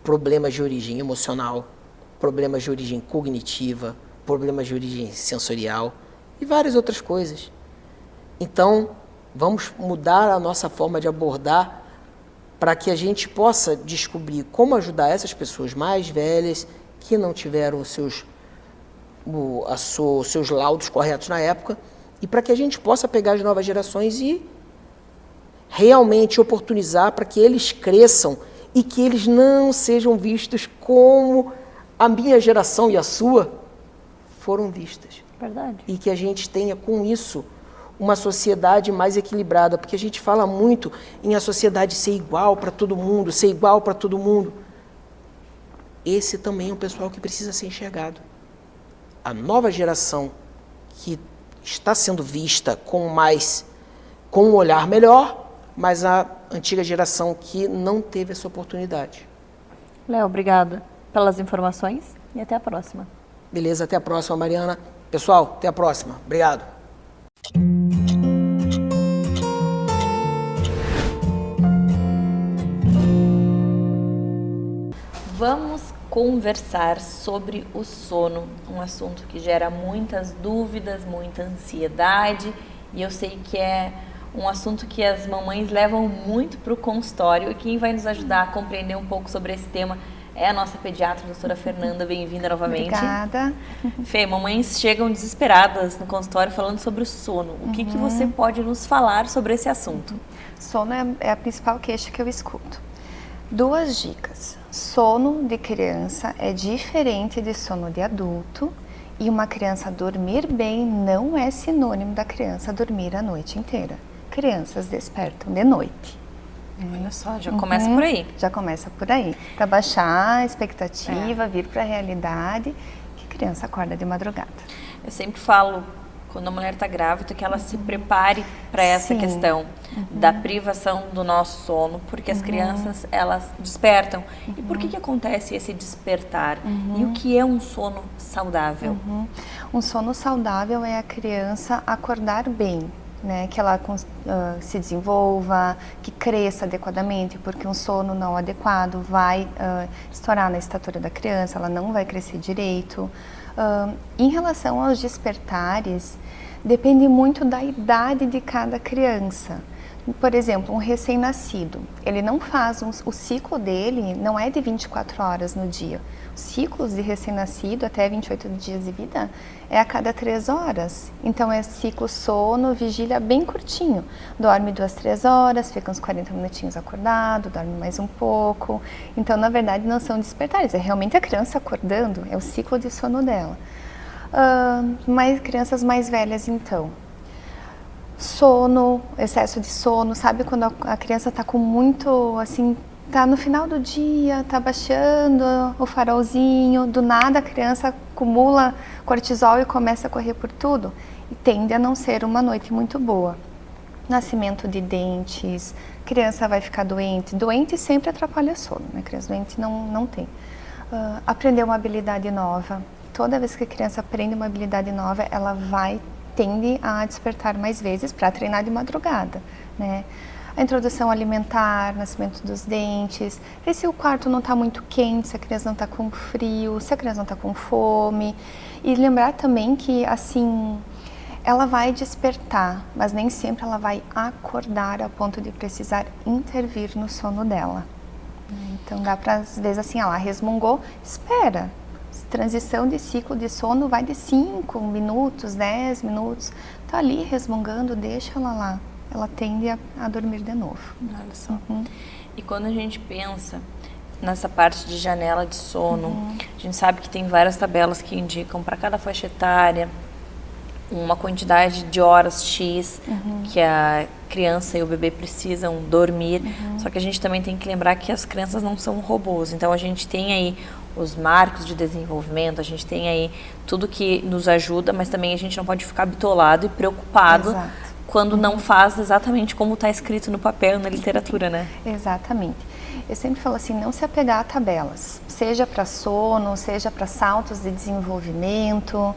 problemas de origem emocional, problemas de origem cognitiva, problemas de origem sensorial e várias outras coisas. Então, vamos mudar a nossa forma de abordar para que a gente possa descobrir como ajudar essas pessoas mais velhas que não tiveram os seus laudos corretos na época e para que a gente possa pegar as novas gerações e realmente oportunizar para que eles cresçam e que eles não sejam vistos como a minha geração e a sua foram vistas. Verdade. E que a gente tenha com isso uma sociedade mais equilibrada, porque a gente fala muito em a sociedade ser igual para todo mundo, ser igual para todo mundo. Esse também é um pessoal que precisa ser enxergado. A nova geração que está sendo vista com um olhar melhor, mas a antiga geração que não teve essa oportunidade. Léo, obrigada pelas informações e até a próxima. Beleza, até a próxima, Mariana. Pessoal, até a próxima. Obrigado. Vamos conversar sobre o sono, um assunto que gera muitas dúvidas, muita ansiedade, e eu sei que é um assunto que as mamães levam muito para o consultório, e quem vai nos ajudar a compreender um pouco sobre esse tema é a nossa pediatra, a doutora Fernanda. Bem-vinda novamente. Obrigada. Fê, mamães chegam desesperadas no consultório falando sobre o sono. O que você pode nos falar sobre esse assunto? Sono é a principal queixa que eu escuto. 2 dicas. Sono de criança é diferente de sono de adulto, e uma criança dormir bem não é sinônimo da criança dormir a noite inteira. Crianças despertam de noite. Olha só, já começa por aí. Já começa por aí. Para baixar a expectativa, vir para a realidade, que criança acorda de madrugada. Eu sempre falo, quando a mulher está grávida, que ela se prepare para essa questão da privação do nosso sono, porque as crianças, elas despertam. E por que acontece esse despertar? E o que é um sono saudável? Um sono saudável é a criança acordar bem, né? Que ela se desenvolva, que cresça adequadamente, porque um sono não adequado vai estourar na estatura da criança, ela não vai crescer direito. Em relação aos despertares, depende muito da idade de cada criança. Por exemplo, um recém-nascido, ele não faz, o ciclo dele não é de 24 horas no dia. Os ciclos de recém-nascido, até 28 dias de vida, é a cada 3 horas. Então é ciclo sono, vigília bem curtinho. Dorme 2, 3 horas, fica uns 40 minutinhos acordado, dorme mais um pouco. Então, na verdade, não são despertares, é realmente a criança acordando, é o ciclo de sono dela. Crianças mais velhas, então. Sono, excesso de sono, sabe quando a criança está com muito, assim, tá no final do dia, tá baixando o farolzinho, do nada a criança acumula cortisol e começa a correr por tudo, e tende a não ser uma noite muito boa. Nascimento de dentes, criança vai ficar doente, doente sempre atrapalha sono, né? Criança doente não tem. Aprender uma habilidade nova, toda vez que a criança aprende uma habilidade nova, ela tende a despertar mais vezes para treinar de madrugada, né? A introdução alimentar, nascimento dos dentes, ver se o quarto não está muito quente, se a criança não está com frio, se a criança não está com fome. E lembrar também que, assim, ela vai despertar, mas nem sempre ela vai acordar a ponto de precisar intervir no sono dela. Então dá para, às vezes, assim, ela resmungou, espera. Transição de ciclo de sono vai de 5 minutos, 10 minutos. Tá ali resmungando, deixa ela lá. Ela tende a dormir de novo. Olha só. E quando a gente pensa nessa parte de janela de sono, a gente sabe que tem várias tabelas que indicam para cada faixa etária uma quantidade de horas X que a criança e o bebê precisam dormir. Só que a gente também tem que lembrar que as crianças não são robôs. Então a gente tem aí os marcos de desenvolvimento, a gente tem aí tudo que nos ajuda, mas também a gente não pode ficar bitolado e preocupado quando não faz exatamente como está escrito no papel, na literatura, né? Exatamente. Eu sempre falo assim, não se apegar a tabelas, seja para sono, seja para saltos de desenvolvimento.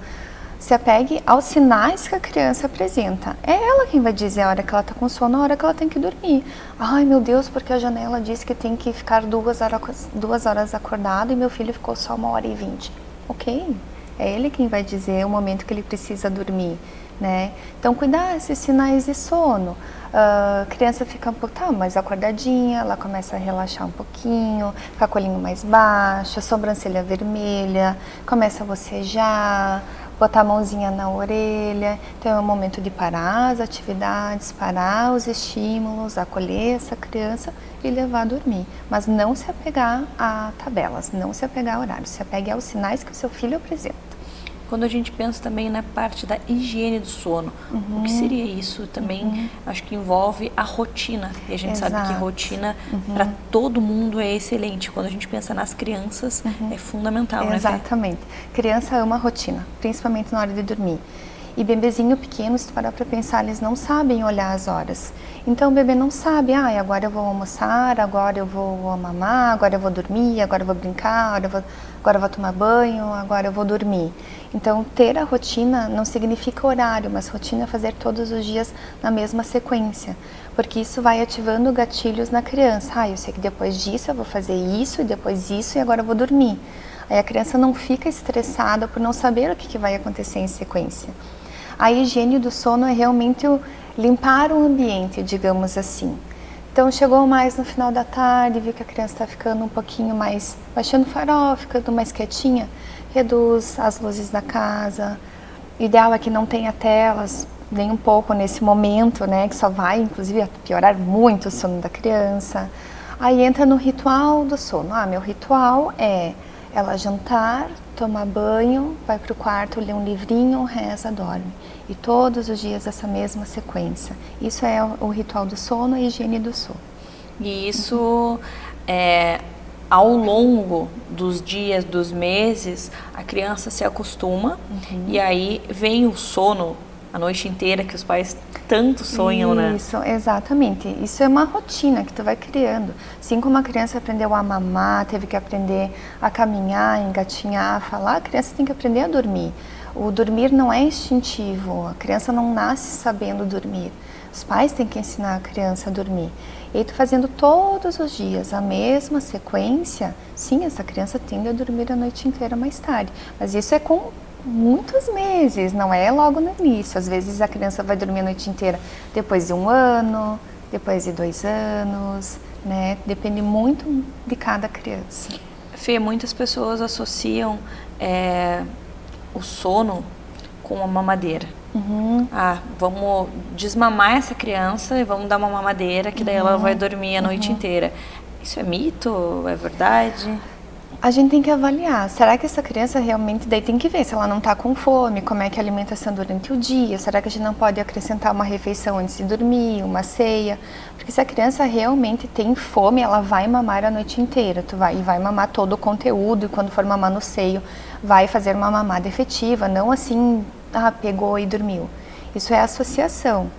Se apegue aos sinais que a criança apresenta. É ela quem vai dizer a hora que ela está com sono, a hora que ela tem que dormir. Ai, meu Deus, porque a janela diz que tem que ficar 2 horas acordado e meu filho ficou só 1h20. Ok, é ele quem vai dizer o momento que ele precisa dormir, né? Então, cuidar desses sinais de sono. A criança fica um pouco, mais acordadinha, ela começa a relaxar um pouquinho, fica com o olhinho mais baixo, a sobrancelha vermelha, começa a bocejar, botar a mãozinha na orelha. Então é o momento de parar as atividades, parar os estímulos, acolher essa criança e levar a dormir. Mas não se apegar a tabelas, não se apegar a horários, se apegue aos sinais que o seu filho apresenta. Quando a gente pensa também na parte da higiene do sono, o que seria isso também? Acho que envolve a rotina. E a gente sabe que rotina para todo mundo é excelente. Quando a gente pensa nas crianças, é fundamental, né, Fê? Exatamente. Criança ama rotina, principalmente na hora de dormir. E bebezinho pequeno, se tu parar para pensar, eles não sabem olhar as horas. Então o bebê não sabe, agora eu vou almoçar, agora eu vou mamar, agora eu vou dormir, agora eu vou brincar, agora eu vou tomar banho, agora eu vou dormir. Então ter a rotina não significa horário, mas rotina é fazer todos os dias na mesma sequência. Porque isso vai ativando gatilhos na criança. Eu sei que depois disso eu vou fazer isso, e depois isso, e agora eu vou dormir. Aí a criança não fica estressada por não saber o que vai acontecer em sequência. A higiene do sono é realmente limpar o ambiente, digamos assim. Então chegou mais no final da tarde, viu que a criança está ficando um pouquinho mais, baixando o farol, ficando mais quietinha, reduz as luzes da casa. O ideal é que não tenha telas, nem um pouco nesse momento, né, que só vai, inclusive, piorar muito o sono da criança. Aí entra no ritual do sono. Meu ritual é ela jantar, tomar banho, vai para o quarto, lê um livrinho, reza, dorme. E todos os dias essa mesma sequência. Isso é o ritual do sono e a higiene do sono. E isso, ao longo dos dias, dos meses, a criança se acostuma e aí vem o sono a noite inteira que os pais tanto sonham, né? Isso, exatamente. Isso é uma rotina que tu vai criando. Assim como a criança aprendeu a mamar, teve que aprender a caminhar, engatinhar, a falar, a criança tem que aprender a dormir. O dormir não é instintivo, a criança não nasce sabendo dormir. Os pais têm que ensinar a criança a dormir. E aí tu fazendo todos os dias a mesma sequência, sim, essa criança tende a dormir a noite inteira mais tarde. Mas isso é com muitos meses, não é logo no início. Às vezes a criança vai dormir a noite inteira depois de 1 ano, depois de 2 anos, né? Depende muito de cada criança. Fê, muitas pessoas associam o sono com a mamadeira. Vamos desmamar essa criança e vamos dar uma mamadeira que daí ela vai dormir a noite inteira. Isso é mito? É verdade? A gente tem que avaliar, será que essa criança realmente, daí tem que ver se ela não está com fome, como é que é a alimentação durante o dia, será que a gente não pode acrescentar uma refeição antes de dormir, uma ceia, porque se a criança realmente tem fome, ela vai mamar a noite inteira, vai mamar todo o conteúdo, e quando for mamar no seio, vai fazer uma mamada efetiva, não assim, pegou e dormiu. Isso é associação,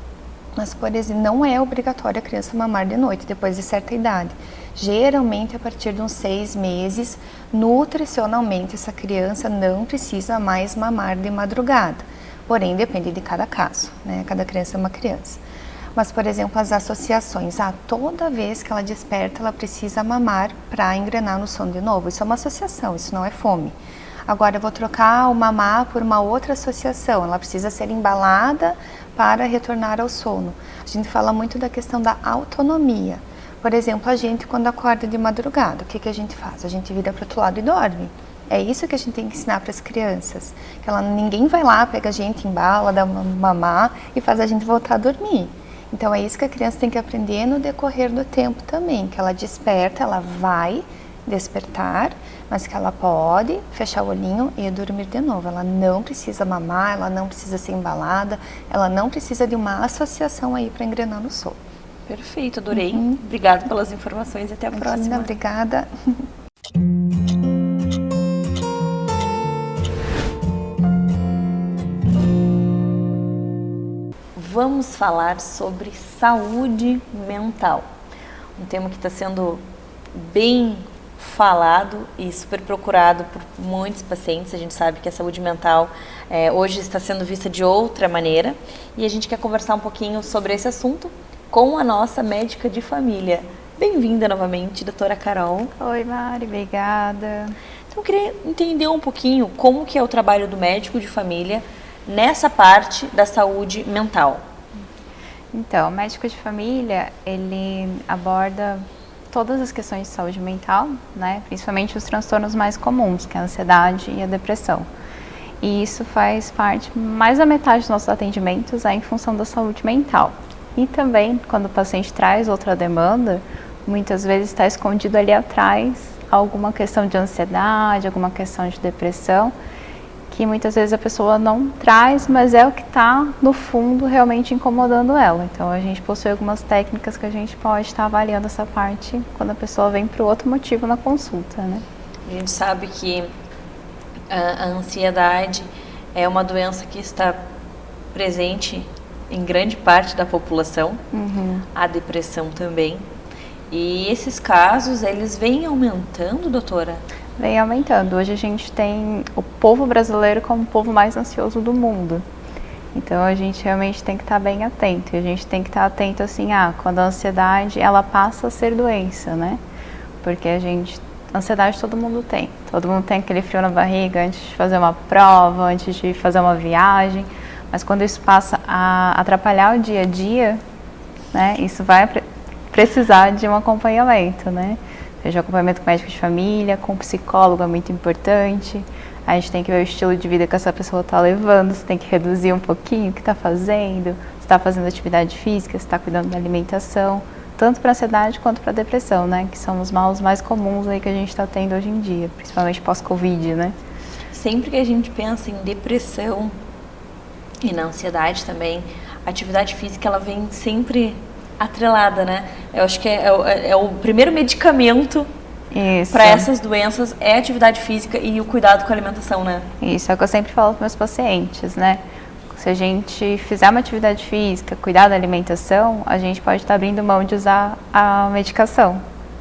mas, por exemplo, não é obrigatório a criança mamar de noite, depois de certa idade. Geralmente, a partir de uns 6 meses, nutricionalmente, essa criança não precisa mais mamar de madrugada. Porém, depende de cada caso, né? Cada criança é uma criança. Mas, por exemplo, as associações. Toda vez que ela desperta, ela precisa mamar para engrenar no sono de novo. Isso é uma associação, isso não é fome. Agora, eu vou trocar o mamar por uma outra associação. Ela precisa ser embalada para retornar ao sono. A gente fala muito da questão da autonomia. Por exemplo, a gente quando acorda de madrugada, o que a gente faz? A gente vira para o outro lado e dorme. É isso que a gente tem que ensinar para as crianças. Que ninguém vai lá, pega a gente, embala, dá mamar e faz a gente voltar a dormir. Então é isso que a criança tem que aprender no decorrer do tempo também. Que ela desperta, ela vai despertar, mas que ela pode fechar o olhinho e dormir de novo. Ela não precisa mamar, ela não precisa ser embalada, ela não precisa de uma associação aí para engrenar no sono. Perfeito, adorei. Obrigada pelas informações e até a próxima. Obrigada. Vamos falar sobre saúde mental. Um tema que está sendo bem falado e super procurado por muitos pacientes. A gente sabe que a saúde mental hoje está sendo vista de outra maneira e a gente quer conversar um pouquinho sobre esse assunto com a nossa médica de família. Bem-vinda novamente, doutora Carol. Oi, Mari, obrigada. Então, eu queria entender um pouquinho como que é o trabalho do médico de família nessa parte da saúde mental. Então, o médico de família, ele aborda todas as questões de saúde mental, né? Principalmente os transtornos mais comuns, que é a ansiedade e a depressão. E isso faz parte, mais da metade dos nossos atendimentos é em função da saúde mental. E também, quando o paciente traz outra demanda, muitas vezes está escondido ali atrás alguma questão de ansiedade, alguma questão de depressão, que muitas vezes a pessoa não traz, mas é o que está, no fundo, realmente incomodando ela. Então, a gente possui algumas técnicas que a gente pode estar avaliando essa parte quando a pessoa vem para outro motivo na consulta, né? A gente sabe que a ansiedade é uma doença que está presente em grande parte da população, a depressão também. E esses casos, eles vêm aumentando, doutora? Vem aumentando. Hoje a gente tem o povo brasileiro como o povo mais ansioso do mundo. Então a gente realmente tem que estar bem atento. E a gente tem que estar atento assim, quando a ansiedade, ela passa a ser doença, né? Porque ansiedade todo mundo tem. Todo mundo tem aquele frio na barriga antes de fazer uma prova, antes de fazer uma viagem. Mas quando isso passa a atrapalhar o dia a dia, né? Isso vai precisar de um acompanhamento, né? Seja acompanhamento com médico de família, com psicólogo é muito importante. A gente tem que ver o estilo de vida que essa pessoa está levando, você tem que reduzir um pouquinho o que está fazendo, se está fazendo atividade física, se está cuidando da alimentação, tanto para a ansiedade quanto para a depressão, né? Que são os maus mais comuns aí que a gente está tendo hoje em dia, principalmente pós-Covid, né? Sempre que a gente pensa em depressão e na ansiedade também, a atividade física ela vem sempre atrelada, né? Eu acho que é o primeiro medicamento para essas doenças é a atividade física e o cuidado com a alimentação, né? Isso é o que eu sempre falo para meus pacientes, né? Se a gente fizer uma atividade física, cuidar da alimentação, a gente pode estar abrindo mão de usar a medicação,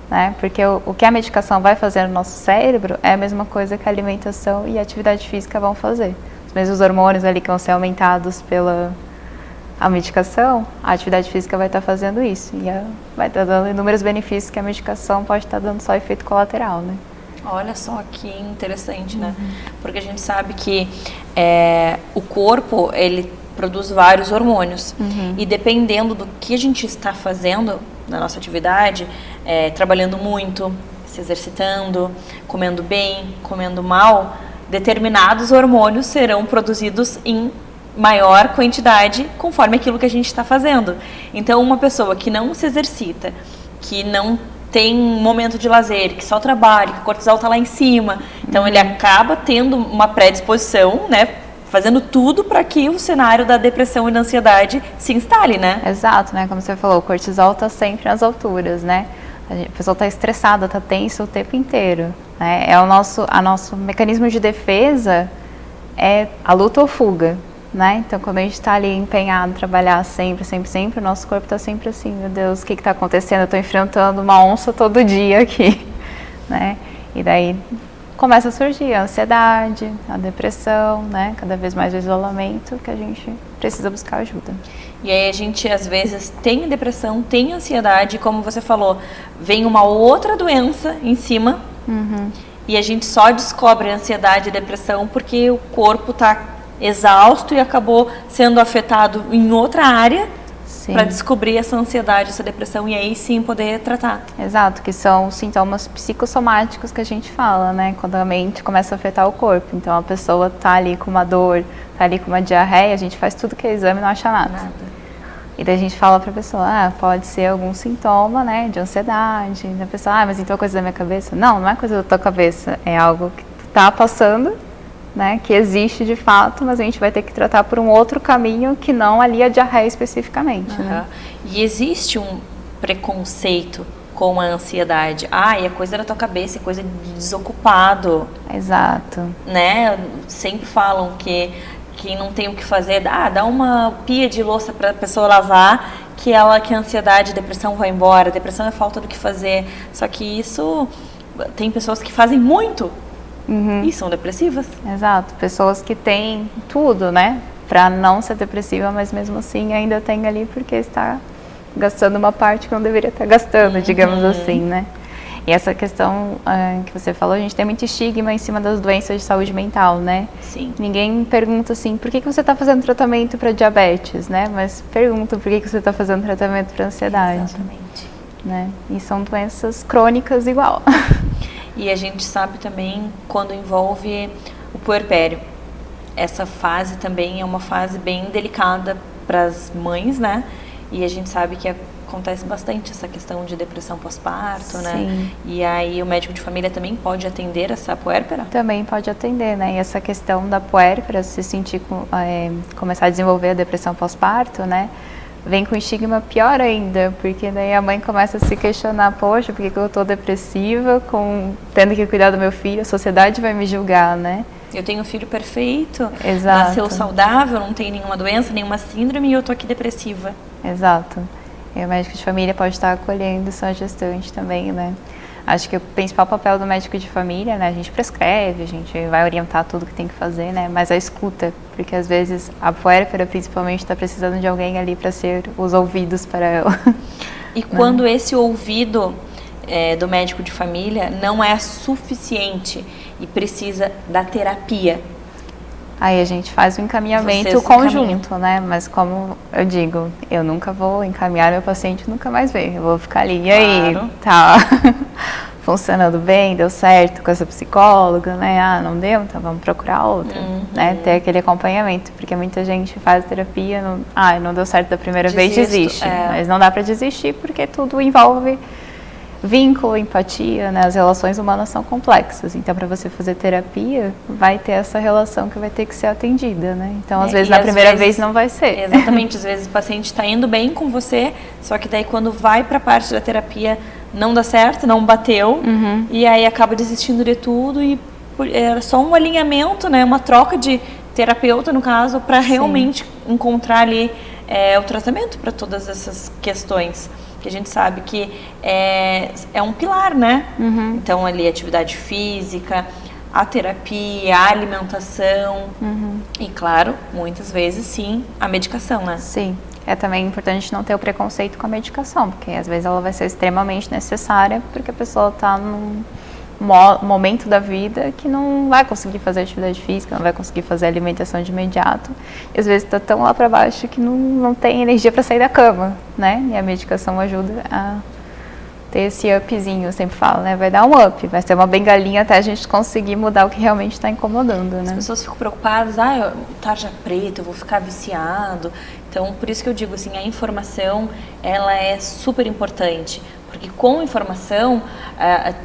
né? Porque o que a medicação vai fazer no nosso cérebro é a mesma coisa que a alimentação e a atividade física vão fazer. Os mesmos hormônios ali que vão ser aumentados pela a medicação, a atividade física vai estar fazendo isso. E vai estar dando inúmeros benefícios que a medicação pode estar dando só efeito colateral, né? Olha só que interessante, né? Porque a gente sabe que o corpo, ele produz vários hormônios. E dependendo do que a gente está fazendo na nossa atividade, trabalhando muito, se exercitando, comendo bem, comendo mal, determinados hormônios serão produzidos em maior quantidade conforme aquilo que a gente está fazendo. Então, uma pessoa que não se exercita, que não tem um momento de lazer, que só trabalha, que o cortisol está lá em cima, então ele acaba tendo uma predisposição, né, fazendo tudo para que o cenário da depressão e da ansiedade se instale, né? Exato, né? Como você falou, o cortisol está sempre nas alturas, né? A pessoa está estressada, está tensa o tempo inteiro, né? Nosso mecanismo de defesa é a luta ou fuga. Né? Então, quando a gente está ali empenhado em trabalhar sempre, o nosso corpo está sempre assim, meu Deus, o que está acontecendo? Eu estou enfrentando uma onça todo dia aqui, né? E daí começa a surgir a ansiedade, a depressão, né? Cada vez mais o isolamento, que a gente precisa buscar ajuda. E aí a gente, às vezes, tem depressão, tem ansiedade, como você falou, vem uma outra doença em cima, e a gente só descobre a ansiedade e a depressão porque o corpo está exausto e acabou sendo afetado em outra área para descobrir essa ansiedade, essa depressão e aí sim poder tratar. Exato, que são os sintomas psicossomáticos que a gente fala, né? Quando a mente começa a afetar o corpo. Então a pessoa tá ali com uma dor, tá ali com uma diarreia, a gente faz tudo que é exame e não acha nada. E daí a gente fala pra pessoa, pode ser algum sintoma, né, de ansiedade. E a pessoa, mas então é coisa da minha cabeça? Não, não é coisa da tua cabeça, é algo que tu tá passando, né, que existe de fato, mas a gente vai ter que tratar por um outro caminho que não ali a diarreia especificamente, né? E existe um preconceito com a ansiedade. É coisa da tua cabeça, é coisa de desocupado. Exato. Né? Sempre falam que não tem o que fazer, dá uma pia de louça para a pessoa lavar, que a ansiedade, a depressão vai embora. A depressão é falta do que fazer. Só que isso, tem pessoas que fazem muito e são depressivas. Exato, pessoas que têm tudo, né, para não ser depressiva, mas mesmo assim ainda tem ali porque está gastando uma parte que não deveria estar gastando, digamos assim, né. E essa questão que você falou, a gente tem muito estigma em cima das doenças de saúde mental, né? Sim. Ninguém pergunta assim, por que você está fazendo tratamento para diabetes, né? Mas pergunta por que você está fazendo tratamento para ansiedade. Exatamente. Né? E são doenças crônicas igual. E a gente sabe também quando envolve o puerpério. essa fase também é uma fase bem delicada para as mães, né? E a gente sabe que acontece bastante essa questão de depressão pós-parto, né? E aí o médico de família também pode atender essa puérpera? Também pode atender, né? E essa questão da puérpera, se sentir, começar a desenvolver a depressão pós-parto, né? Vem com estigma pior ainda, porque daí a mãe começa a se questionar, poxa, por que eu tô depressiva, tendo que cuidar do meu filho, a sociedade vai me julgar, né? Eu tenho um filho perfeito, Exato. Nasceu saudável, não tem nenhuma doença, nenhuma síndrome e eu tô aqui depressiva. Exato. E o médico de família pode estar acolhendo sua gestante também, né? Acho que o principal papel do médico de família, né? A gente prescreve, a gente vai orientar tudo que tem que fazer, né? Mas a escuta, porque às vezes a puérpera principalmente está precisando de alguém ali para ser os ouvidos para ela. E quando esse ouvido do médico de família não é suficiente e precisa da terapia? Aí a gente faz o encaminhamento conjunto, né? Mas como eu digo, eu nunca vou encaminhar meu paciente nunca mais ver. Eu vou ficar ali, e aí, tá funcionando bem, deu certo com essa psicóloga, né? Ah, não deu? Então vamos procurar outra, né? Ter aquele acompanhamento, porque muita gente faz terapia, não deu certo da primeira vez, desiste. Mas não dá para desistir, porque tudo envolve vínculo, empatia, né? As relações humanas são complexas, então para você fazer terapia, vai ter essa relação que vai ter que ser atendida, né? Então às vezes na primeira vez não vai ser. Exatamente, às vezes o paciente está indo bem com você, só que daí quando vai para a parte da terapia não dá certo, não bateu, e aí acaba desistindo de tudo e era só um alinhamento, né? Uma troca de terapeuta, no caso, para realmente encontrar ali o tratamento para todas essas questões. Que a gente sabe que é um pilar, né? Então, ali, atividade física, a terapia, a alimentação e, claro, muitas vezes, sim, a medicação, né? Sim. É também importante não ter o preconceito com a medicação, porque às vezes ela vai ser extremamente necessária, porque a pessoa está num momento da vida que não vai conseguir fazer atividade física, não vai conseguir fazer alimentação de imediato, e às vezes está tão lá para baixo que não tem energia para sair da cama, né? E a medicação ajuda a ter esse upzinho, eu sempre falo, né? Vai dar um up, vai ser uma bengalinha até a gente conseguir mudar o que realmente está incomodando, né? As pessoas ficam preocupadas, tarja preta, eu vou ficar viciado. Então, por isso que eu digo assim, a informação, ela é super importante. Porque com informação,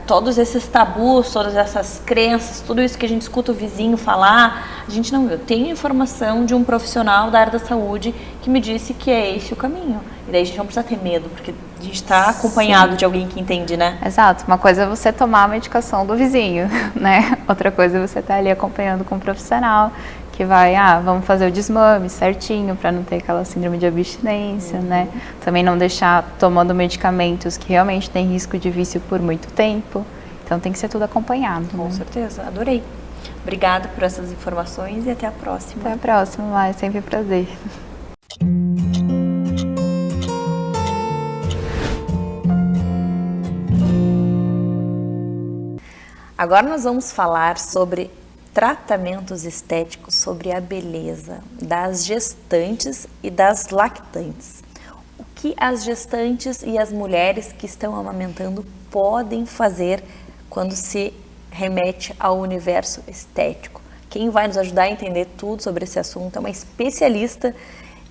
todos esses tabus, todas essas crenças, tudo isso que a gente escuta o vizinho falar, a gente não viu. Eu tenho informação de um profissional da área da saúde que me disse que é esse o caminho. E daí a gente não precisa ter medo, porque a gente está acompanhado de alguém que entende, né? Exato. Uma coisa é você tomar a medicação do vizinho, né? Outra coisa é você estar ali acompanhando com um profissional que vai, vamos fazer o desmame certinho para não ter aquela síndrome de abstinência, né? Também não deixar tomando medicamentos que realmente tem risco de vício por muito tempo. Então tem que ser tudo acompanhado. Com certeza, adorei. Obrigada por essas informações e até a próxima. Até a próxima, Mai, sempre um prazer. Agora nós vamos falar sobre tratamentos estéticos, sobre a beleza das gestantes e das lactantes. O que as gestantes e as mulheres que estão amamentando podem fazer quando se remete ao universo estético? Quem vai nos ajudar a entender tudo sobre esse assunto é uma especialista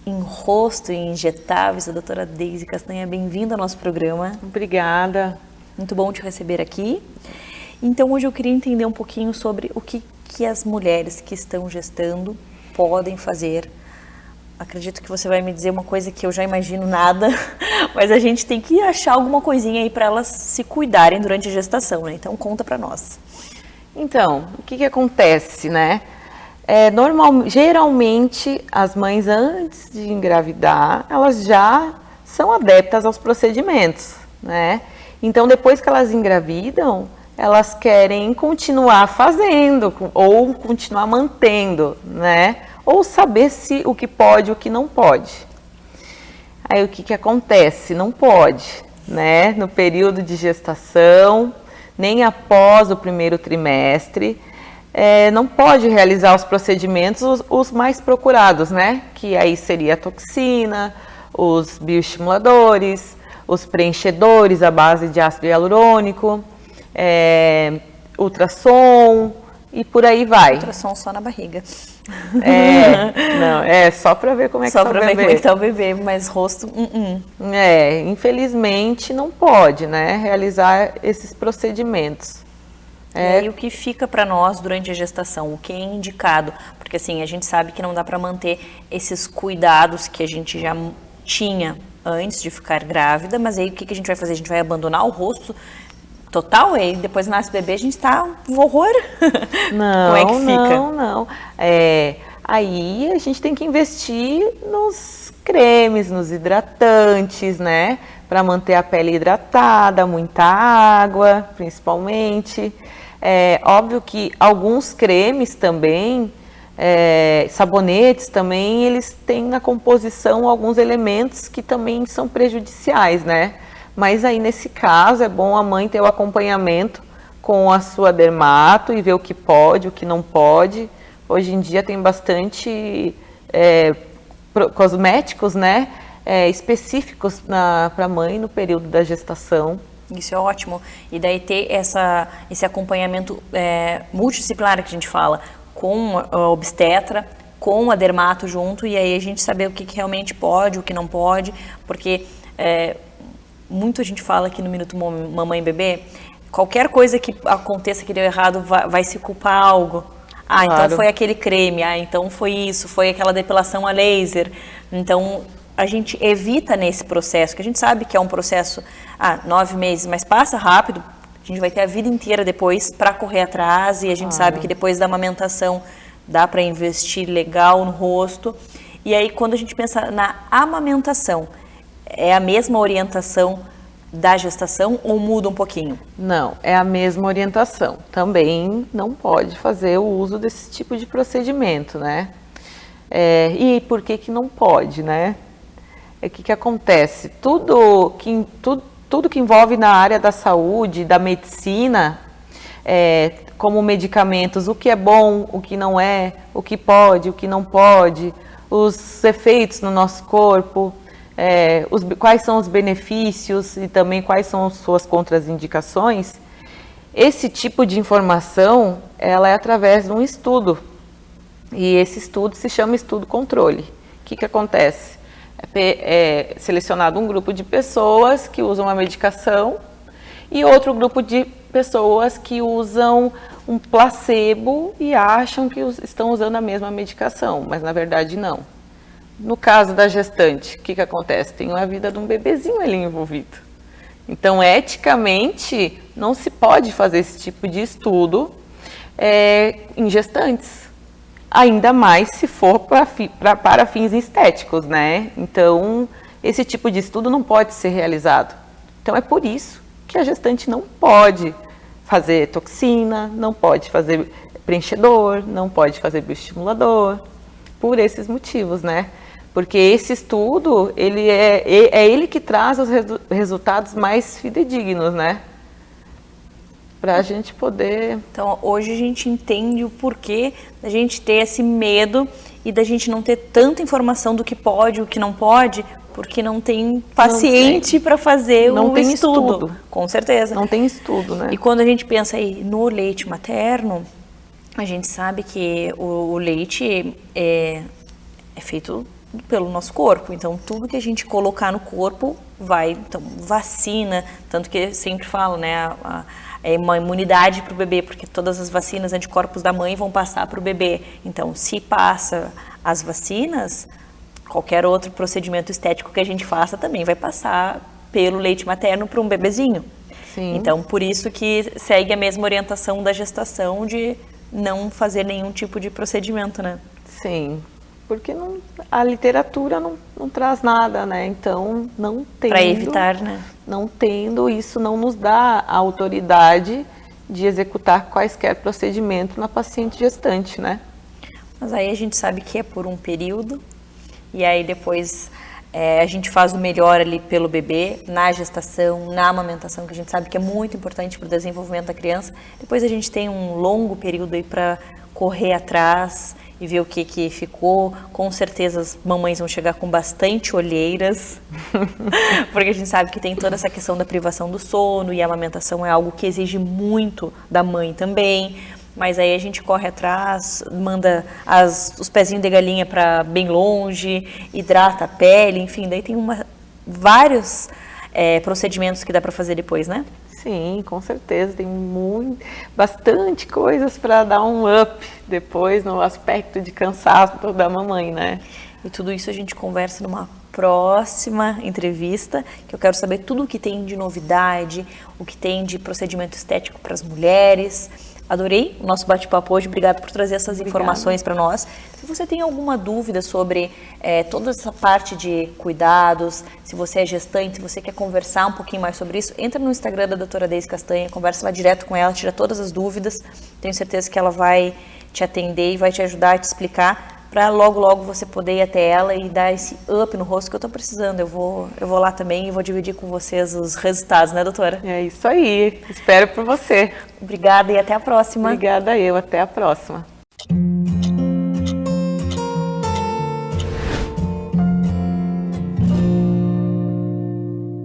em rosto e injetáveis, a doutora Deise Castanha. Bem-vinda ao nosso programa. Obrigada. Muito bom te receber aqui. Então, hoje eu queria entender um pouquinho sobre o que as mulheres que estão gestando podem fazer. Acredito que você vai me dizer uma coisa que eu já imagino nada, mas a gente tem que achar alguma coisinha aí para elas se cuidarem durante a gestação, né? Então, conta para nós. Então, o que acontece, né? Geralmente, as mães, antes de engravidar, elas já são adeptas aos procedimentos, né? Então, depois que elas engravidam, elas querem continuar fazendo ou continuar mantendo, né? Ou saber o que pode e o que não pode. Aí o que acontece? Não pode, né? No período de gestação, nem após o primeiro trimestre, não pode realizar os procedimentos os mais procurados, né? Que aí seria a toxina, os bioestimuladores, os preenchedores à base de ácido hialurônico, ultrassom, e por aí vai. Ultrassom só na barriga. Não, é só para ver como é que Só tá o para ver bebê. como é que tá o bebê, mas rosto, Infelizmente não pode, né, realizar esses procedimentos. E aí o que fica para nós durante a gestação, o que é indicado? Porque assim, a gente sabe que não dá para manter esses cuidados que a gente já tinha antes de ficar grávida, mas aí o que a gente vai fazer? A gente vai abandonar o rosto total, e aí depois nasce o bebê, a gente tá um horror. Não, como é que fica? não. Aí a gente tem que investir nos cremes, nos hidratantes, né? Para manter a pele hidratada, muita água, principalmente. É óbvio que alguns cremes também, sabonetes também, eles têm na composição alguns elementos que também são prejudiciais, né? Mas aí nesse caso é bom a mãe ter o acompanhamento com a sua dermato e ver o que pode, o que não pode. Hoje em dia tem bastante cosméticos, né, específicos para a mãe no período da gestação. Isso é ótimo. E daí ter esse acompanhamento multidisciplinar que a gente fala, com a obstetra, com a dermato junto, e aí a gente saber o que realmente pode, o que não pode, porque muito a gente fala aqui no Minuto Mamãe e Bebê, qualquer coisa que aconteça que deu errado vai se culpar algo. Claro. Então foi aquele creme, então foi isso, foi aquela depilação a laser. Então a gente evita nesse processo, que a gente sabe que é um processo 9 meses, mas passa rápido, a gente vai ter a vida inteira depois para correr atrás, e a gente sabe que depois da amamentação dá para investir legal no rosto. E aí quando a gente pensa na amamentação, é a mesma orientação da gestação ou muda um pouquinho? Não, é a mesma orientação. Também não pode fazer o uso desse tipo de procedimento, né? E por que não pode, né? O que acontece? Tudo que envolve na área da saúde, da medicina, como medicamentos, o que é bom, o que não é, o que pode, o que não pode, os efeitos no nosso corpo, quais são os benefícios e também quais são as suas contraindicações. Esse tipo de informação, ela é através de um estudo, e esse estudo se chama estudo controle. O que acontece? É selecionado um grupo de pessoas que usam a medicação e outro grupo de pessoas que usam um placebo e acham que estão usando a mesma medicação, mas na verdade não. No caso da gestante, o que acontece? Tem a vida de um bebezinho ali envolvido. Então, eticamente, não se pode fazer esse tipo de estudo em gestantes. Ainda mais se for para fins estéticos, né? Então, esse tipo de estudo não pode ser realizado. Então, é por isso que a gestante não pode fazer toxina, não pode fazer preenchedor, não pode fazer bioestimulador, por esses motivos, né? Porque esse estudo, ele ele que traz os resultados mais fidedignos, né? Para a gente poder... Então, hoje a gente entende o porquê da gente ter esse medo e da gente não ter tanta informação do que pode e o que não pode, porque não tem paciente para fazer não o tem estudo. Com certeza. Não tem estudo, né? E quando a gente pensa aí no leite materno, a gente sabe que o leite é feito pelo nosso corpo, então tudo que a gente colocar no corpo vai, então vacina, tanto que sempre falo, né, é uma imunidade para o bebê, porque todas as vacinas, anticorpos da mãe vão passar para o bebê, então se passa as vacinas, qualquer outro procedimento estético que a gente faça também vai passar pelo leite materno para um bebezinho. Sim. Então por isso que segue a mesma orientação da gestação de não fazer nenhum tipo de procedimento, né? Sim. Porque a literatura não traz nada, né? Então, não tendo... Para evitar, né? Não tendo, isso não nos dá a autoridade de executar quaisquer procedimentos na paciente gestante, né? Mas aí a gente sabe que é por um período, e aí depois a gente faz o melhor ali pelo bebê, na gestação, na amamentação, que a gente sabe que é muito importante para o desenvolvimento da criança. Depois a gente tem um longo período aí para correr atrás e ver o que ficou. Com certeza as mamães vão chegar com bastante olheiras, porque a gente sabe que tem toda essa questão da privação do sono, e a amamentação é algo que exige muito da mãe também. mas aí a gente corre atrás, manda os pezinhos de galinha para bem longe, hidrata a pele, enfim, daí tem vários procedimentos que dá para fazer depois, né? Sim, com certeza, tem bastante coisas para dar um up depois no aspecto de cansaço da mamãe, né? E tudo isso a gente conversa numa próxima entrevista, que eu quero saber tudo o que tem de novidade, o que tem de procedimento estético para as mulheres. Adorei o nosso bate-papo hoje, obrigada por trazer essas informações para nós. Se você tem alguma dúvida sobre toda essa parte de cuidados, se você é gestante, se você quer conversar um pouquinho mais sobre isso, entra no Instagram da doutora Deise Castanha, conversa lá direto com ela, tira todas as dúvidas. Tenho certeza que ela vai te atender e vai te ajudar a te explicar, para logo você poder ir até ela e dar esse up no rosto que eu estou precisando. Eu vou lá também e vou dividir com vocês os resultados, né, doutora? É isso aí, espero por você. Obrigada e até a próxima. Obrigada até a próxima.